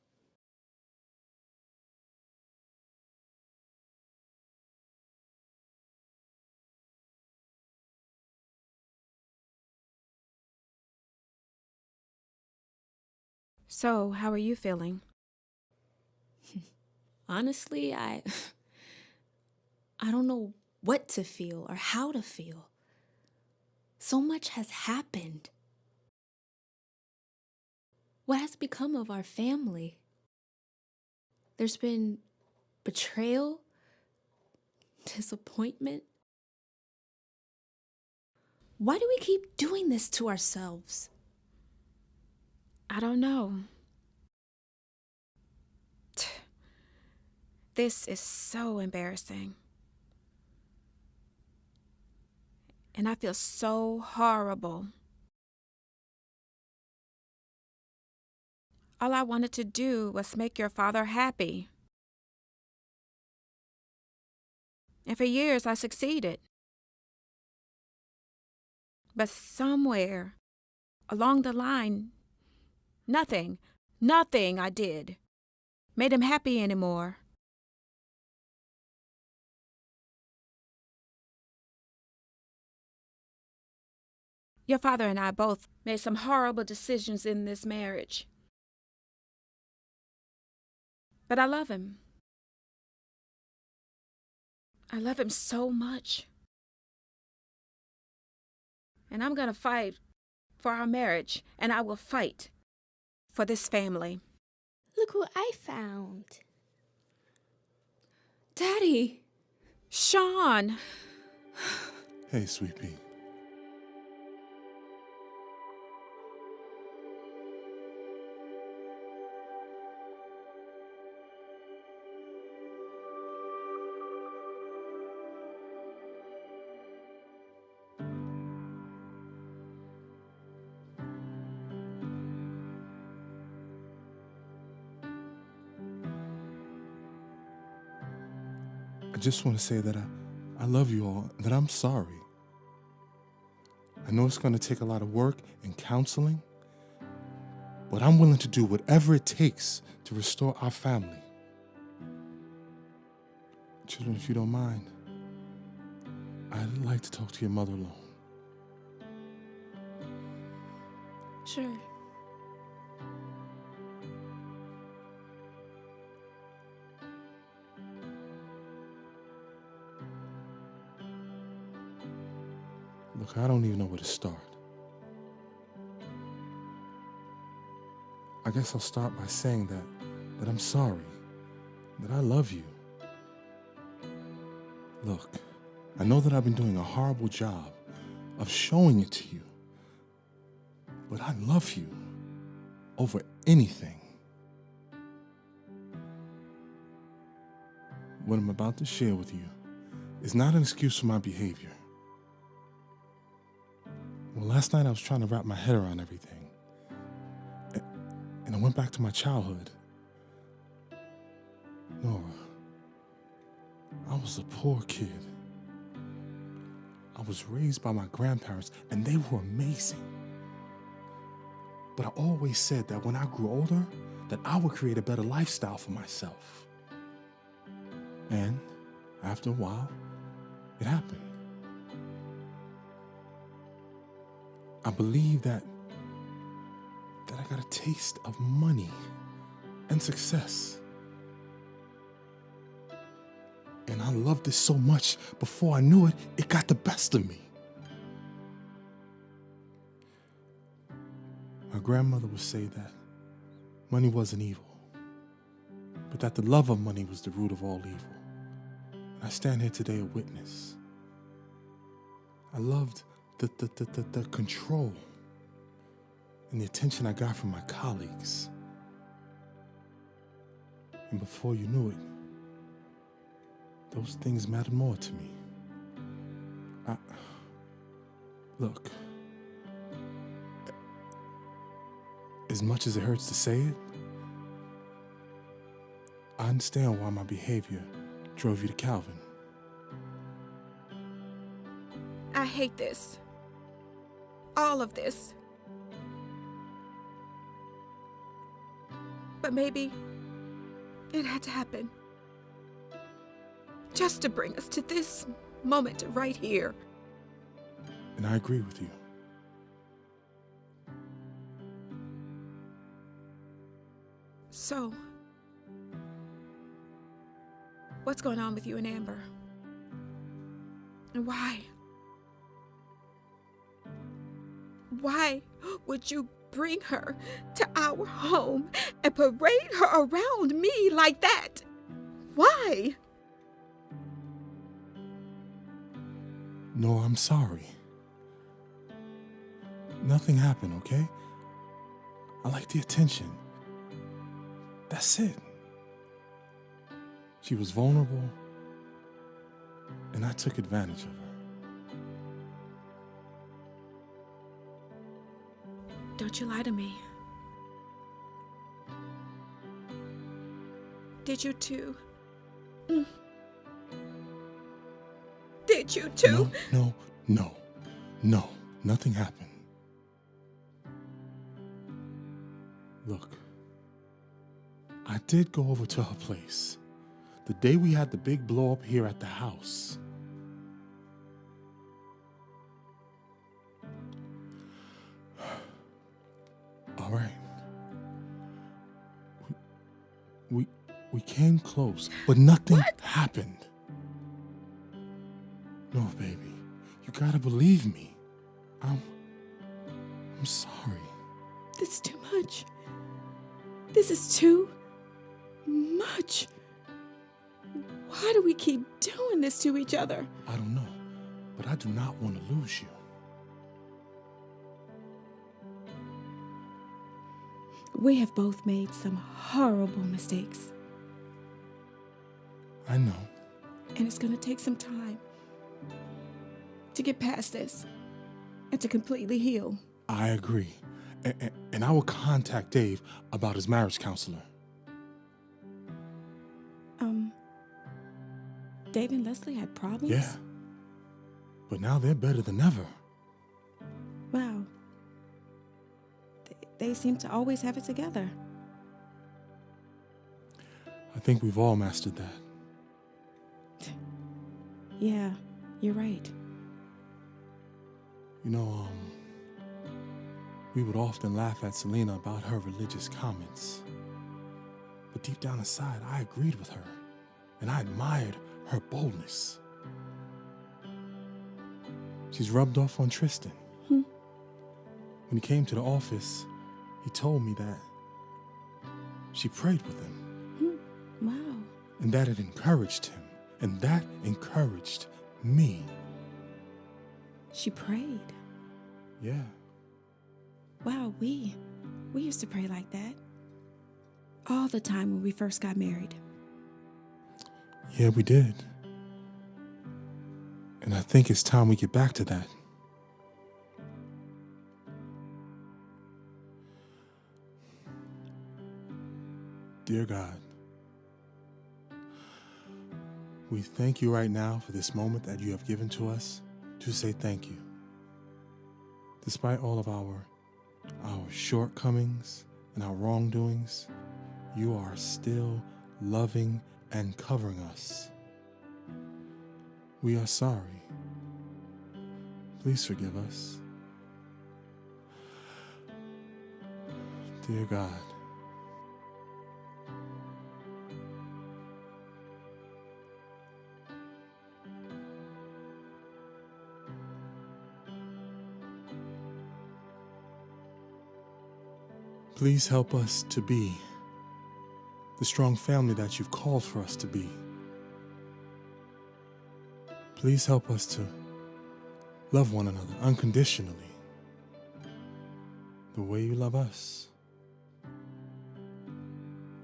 So, how are you feeling? Honestly, I don't know what to feel or how to feel. So much has happened. What has become of our family? There's been betrayal, disappointment. Why do we keep doing this to ourselves? I don't know. This is so embarrassing. And I feel so horrible. All I wanted to do was make your father happy. And for years I succeeded. But somewhere along the line, nothing I did made him happy anymore. Your father and I both made some horrible decisions in this marriage. But I love him. I love him so much. And I'm going to fight for our marriage, and I will fight for this family. Look who I found. Daddy! Sean! Hey, sweet pea. I just want to say that I love you all, that I'm sorry. I know it's going to take a lot of work and counseling, but I'm willing to do whatever it takes to restore our family. Children, if you don't mind, I'd like to talk to your mother alone. Sure. Look, I don't even know where to start. I guess I'll start by saying that I'm sorry, that I love you. Look, I know that I've been doing a horrible job of showing it to you, but I love you over anything. What I'm about to share with you is not an excuse for my behavior. Well, last night I was trying to wrap my head around everything. And I went back to my childhood. Nora, I was a poor kid. I was raised by my grandparents, and they were amazing. But I always said that when I grew older, that I would create a better lifestyle for myself. And after a while, it happened. I believe that I got a taste of money and success. And I loved it so much, before I knew it, it got the best of me. My grandmother would say that money wasn't evil, but that the love of money was the root of all evil. And I stand here today a witness. I loved the control and the attention I got from my colleagues. And before you knew it, those things mattered more to me. Look, as much as it hurts to say it, I understand why my behavior drove you to Calvin. I hate this. All of this. But maybe it had to happen. Just to bring us to this moment right here. And I agree with you. So, what's going on with you and Amber? And why? Why would you bring her to our home and parade her around me like that? Why? No, I'm sorry. Nothing happened, okay? I like the attention. That's it. She was vulnerable, and I took advantage of her. Don't you lie to me. Did you too? Did you too? No, nothing happened. Look, I did go over to her place the day we had the big blow up here at the house. All right. We came close, but nothing happened. No, baby, you gotta believe me. I'm sorry. This is too much. This is too much. Why do we keep doing this to each other? I don't know, but I do not want to lose you. We have both made some horrible mistakes. I know. And it's gonna take some time to get past this and to completely heal. I agree. And I will contact Dave about his marriage counselor. Dave and Leslie had problems? Yeah. But now they're better than ever. Wow. They seem to always have it together. I think we've all mastered that. Yeah, you're right. You know, we would often laugh at Selena about her religious comments. But deep down inside, I agreed with her, and I admired her boldness. She's rubbed off on Tristan. When he came to the office, he told me that she prayed with him. Wow. And that it encouraged him, and that encouraged me. She prayed. Yeah. Wow, we used to pray like that. All the time when we first got married. Yeah, we did. And I think it's time we get back to that. Dear God, we thank you right now for this moment that you have given to us to say thank you. Despite all of our shortcomings and our wrongdoings, you are still loving and covering us. We are sorry. Please forgive us. Dear God, please help us to be the strong family that you've called for us to be. Please help us to love one another unconditionally, the way you love us.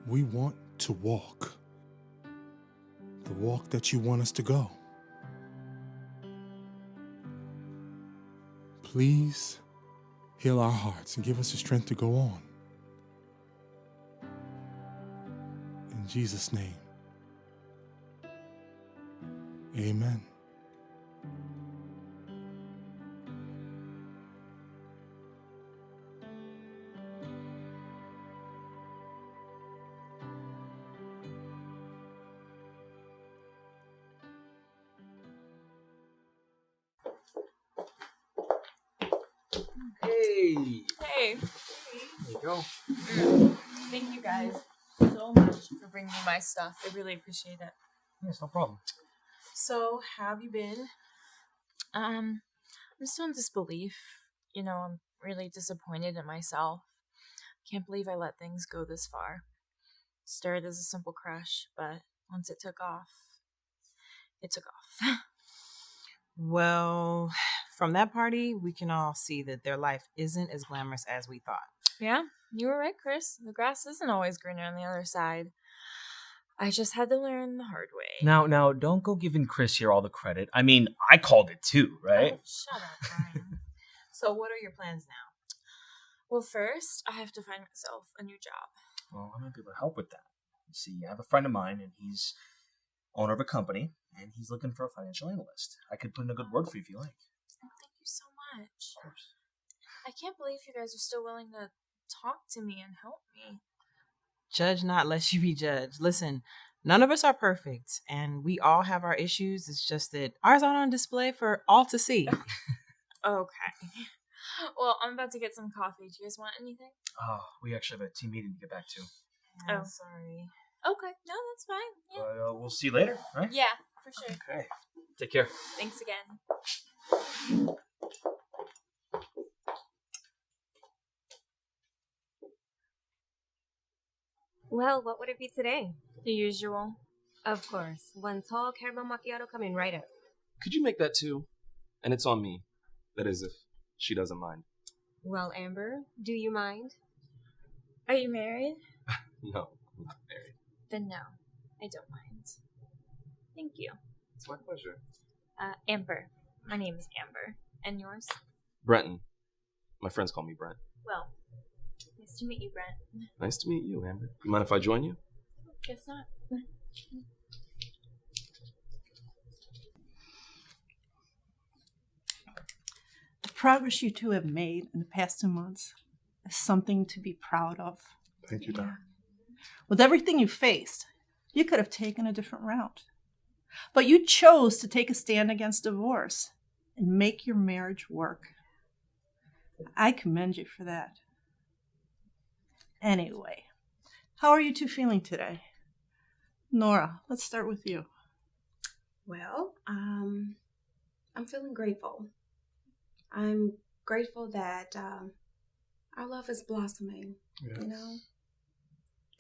We want to walk the walk that you want us to go. Please heal our hearts and give us the strength to go on. In Jesus' name, amen. Hey. Hey. There you go. Thank you guys so much for bringing me my stuff. I really appreciate it. Yes, no problem. So, how have you been? I'm still in disbelief. You know, I'm really disappointed in myself. Can't believe I let things go this far. Started as a simple crush, but once it took off, it took off. Well, from that party, we can all see that their life isn't as glamorous as we thought. Yeah, you were right, Chris. The grass isn't always greener on the other side. I just had to learn the hard way. Now, don't go giving Chris here all the credit. I mean, I called it too, right? Oh, shut up, Brian. So, what are your plans now? Well, first, I have to find myself a new job. Well, I might be able to help with that. You see, I have a friend of mine, and he's owner of a company, and he's looking for a financial analyst. I could put in a good word for you if you like. Oh, thank you so much. I can't believe you guys are still willing to talk to me and help me. Judge not lest you be judged. Listen, none of us are perfect, and we all have our issues. It's just that ours aren't on display for all to see. Okay. Well, I'm about to get some coffee. Do you guys want anything? Oh, we actually have a team meeting to get back to. Oh, sorry. Okay, no, that's fine. Yeah. But we'll see you later, right? Yeah, for sure. Okay. Take care. Thanks again. Well, what would it be today? The usual. Of course. One tall caramel macchiato coming right up. Could you make that too? And it's on me. That is, if she doesn't mind. Well, Amber, do you mind? Are you married? No, I'm not married. Then no, I don't mind. Thank you. It's my pleasure. Amber. My name is Amber. And yours? Brenton. My friends call me Brent. Well, nice to meet you, Brent. Nice to meet you, Amber. You mind if I join you? Guess not. The progress you two have made in the past 2 months is something to be proud of. Thank you, Doc. With everything you faced, you could have taken a different route. But you chose to take a stand against divorce and make your marriage work. I commend you for that. Anyway, how are you two feeling today? Nora, let's start with you. Well, I'm feeling grateful. I'm grateful that our love is blossoming. Yes. You know,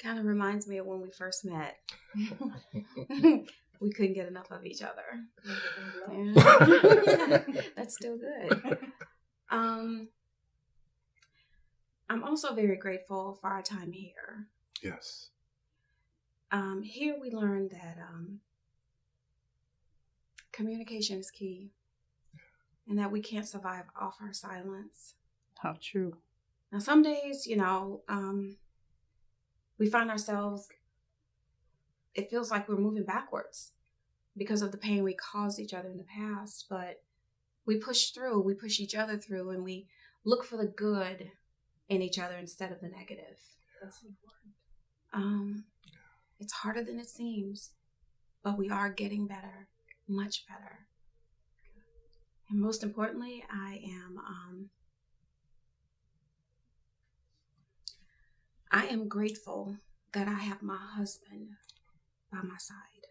kind of reminds me of when we first met. We couldn't get enough of each other. Yeah. That's still good. I'm also very grateful for our time here. Yes. Here we learned that communication is key, and that we can't survive off our silence. How true. Now, some days, you know, we find ourselves, it feels like we're moving backwards because of the pain we caused each other in the past. But we push through, we push each other through, and we look for the good in each other instead of the negative. That's important. It's harder than it seems, but we are getting better, much better. And most importantly, I am grateful that I have my husband by my side.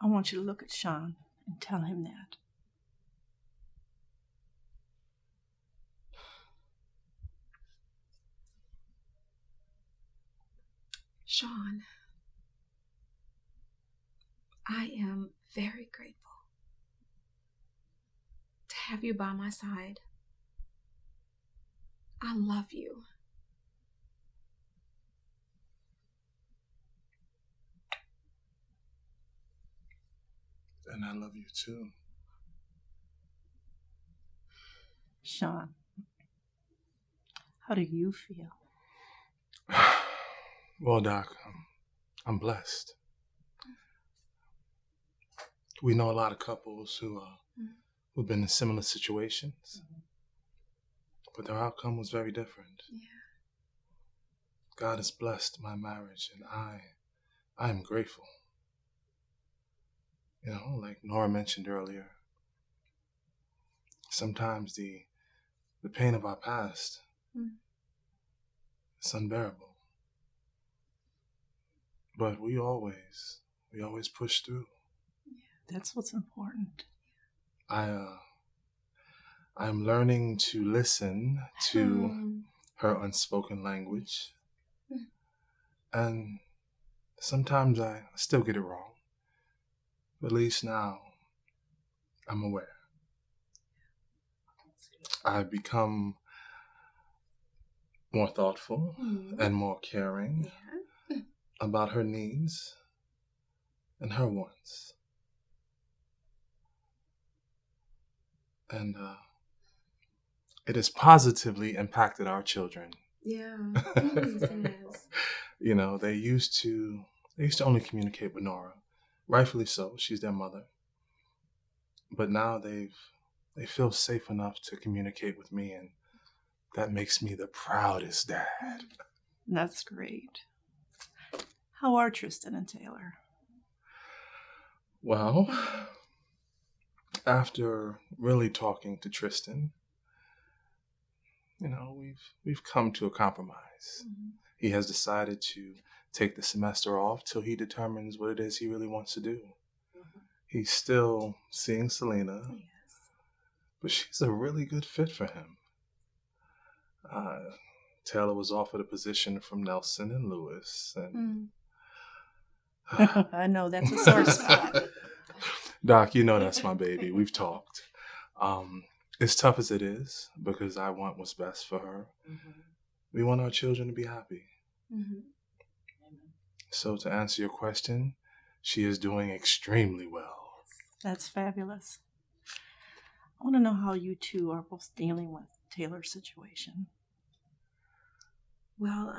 I want you to look at Sean and tell him that. Sean, I am very grateful to have you by my side. I love you. And I love you too. Sean, how do you feel? Well, Doc, I'm blessed. We know a lot of couples who've been in similar situations, but their outcome was very different. Yeah. God has blessed my marriage, and I am grateful. You know, like Nora mentioned earlier, sometimes the pain of our past is unbearable. But we always push through. That's what's important. I'm learning to listen to her unspoken language. And sometimes I still get it wrong. But at least now I'm aware. I've become more thoughtful and more caring about her needs and her wants. And it has positively impacted our children. Yeah. Yes. You know, they used to only communicate with Nora. Rightfully so, she's their mother. But now they feel safe enough to communicate with me, and that makes me the proudest dad. That's great. How are Tristan and Taylor? Well, after really talking to Tristan, you know, we've come to a compromise. He has decided to take the semester off till he determines what it is he really wants to do. He's still seeing Selena, but she's a really good fit for him. Taylor was offered a position from Nelson and Lewis, and I know, that's a sore spot. Doc, you know that's my baby. We've talked. As tough as it is, because I want what's best for her, we want our children to be happy. So to answer your question, she is doing extremely well. That's fabulous. I want to know how you two are both dealing with Taylor's situation. Well,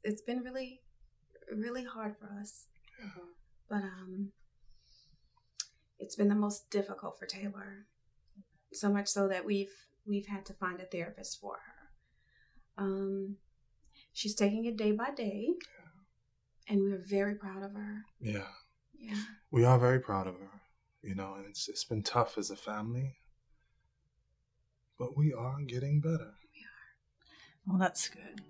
it's been really, really hard for us. But it's been the most difficult for Taylor. So much so that we've had to find a therapist for her. She's taking it day by day, and we're very proud of her. Yeah. Yeah. We are very proud of her, you know, and it's been tough as a family, but we are getting better. Well, that's good.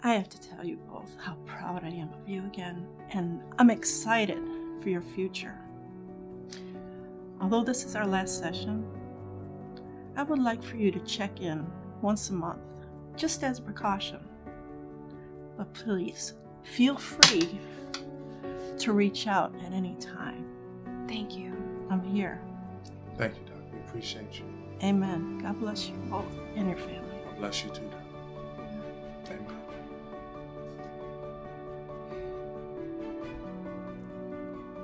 I have to tell you both how proud I am of you again, and I'm excited for your future. Although this is our last session, I would like for you to check in once a month, just as a precaution. But please, feel free to reach out at any time. Thank you. I'm here. Thank you, Doc. We appreciate you. Amen. God bless you both and your family. God bless you too, Doc. Amen.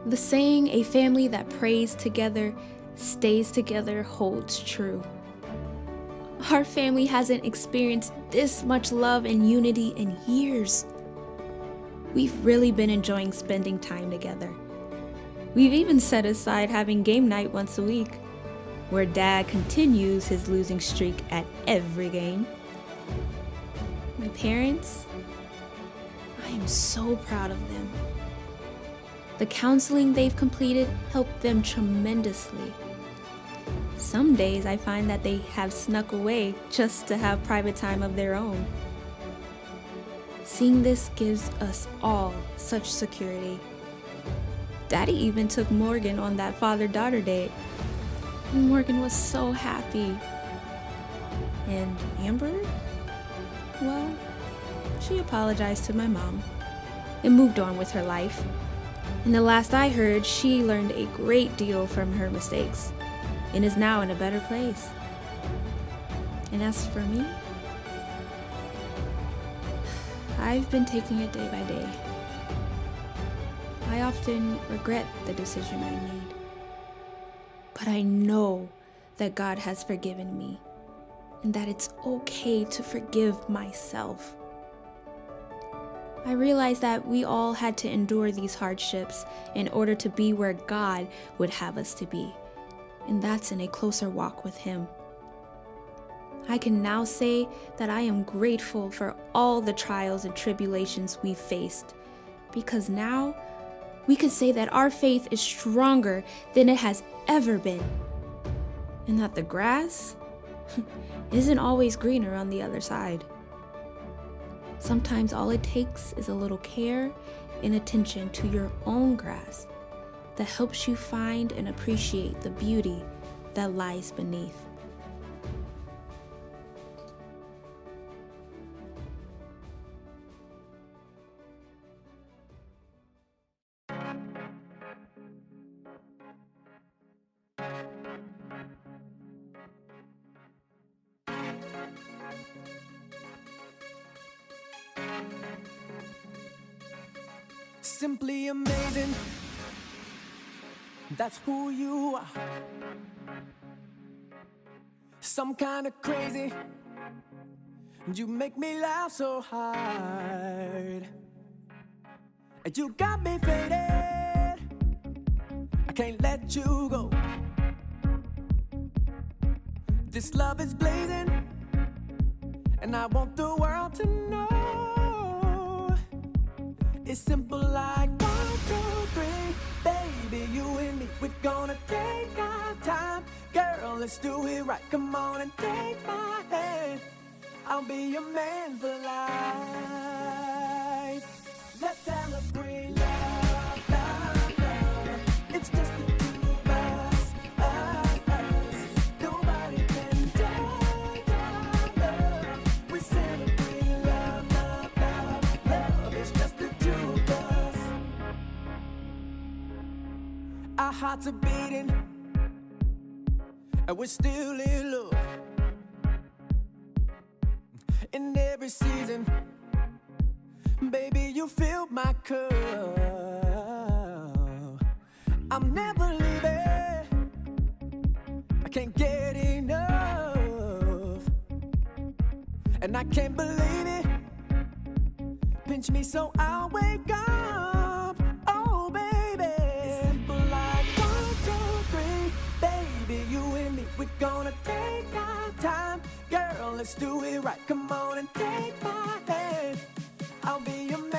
The saying, a family that prays together stays together, holds true. Our family hasn't experienced this much love and unity in years. We've really been enjoying spending time together. We've even set aside having game night once a week, where Dad continues his losing streak at every game. My parents, I am so proud of them. The counseling they've completed helped them tremendously. Some days I find that they have snuck away just to have private time of their own. Seeing this gives us all such security. Daddy even took Morgan on that father-daughter date, and Morgan was so happy. And Amber? Well, she apologized to my mom and moved on with her life. And the last I heard, she learned a great deal from her mistakes and is now in a better place. And as for me, I've been taking it day by day. I often regret the decision I made, but I know that God has forgiven me and that it's okay to forgive myself. I realize that we all had to endure these hardships in order to be where God would have us to be, and that's in a closer walk with Him. I can now say that I am grateful for all the trials and tribulations we've faced, because now we can say that our faith is stronger than it has ever been, and that the grass isn't always greener on the other side. Sometimes all it takes is a little care and attention to your own grass that helps you find and appreciate the beauty that lies beneath. Simply amazing, that's who you are. Some kind of crazy, you make me laugh so hard. You got me faded, I can't let you go. This love is blazing, and I want the world to know. It's simple like 1, 2, 3, baby, you and me, we're gonna take our time. Girl, let's do it right, come on and take my hand. I'll be your man for life. Let's celebrate love, love, love. It's just the two of us, us. Nobody can take our love. We celebrate love, love, love, love. It's just the two of us. Our hearts are beating, and we're still in love. In every season, baby, you filled my cup. I'm never leaving, I can't get enough. And I can't believe it, pinch me so I'll wake up. Oh, baby, it's simple like 1, 2, 3, baby, you and me, we're gonna take our time. Girl, let's do it right, come on and take my hand. I'll be your man.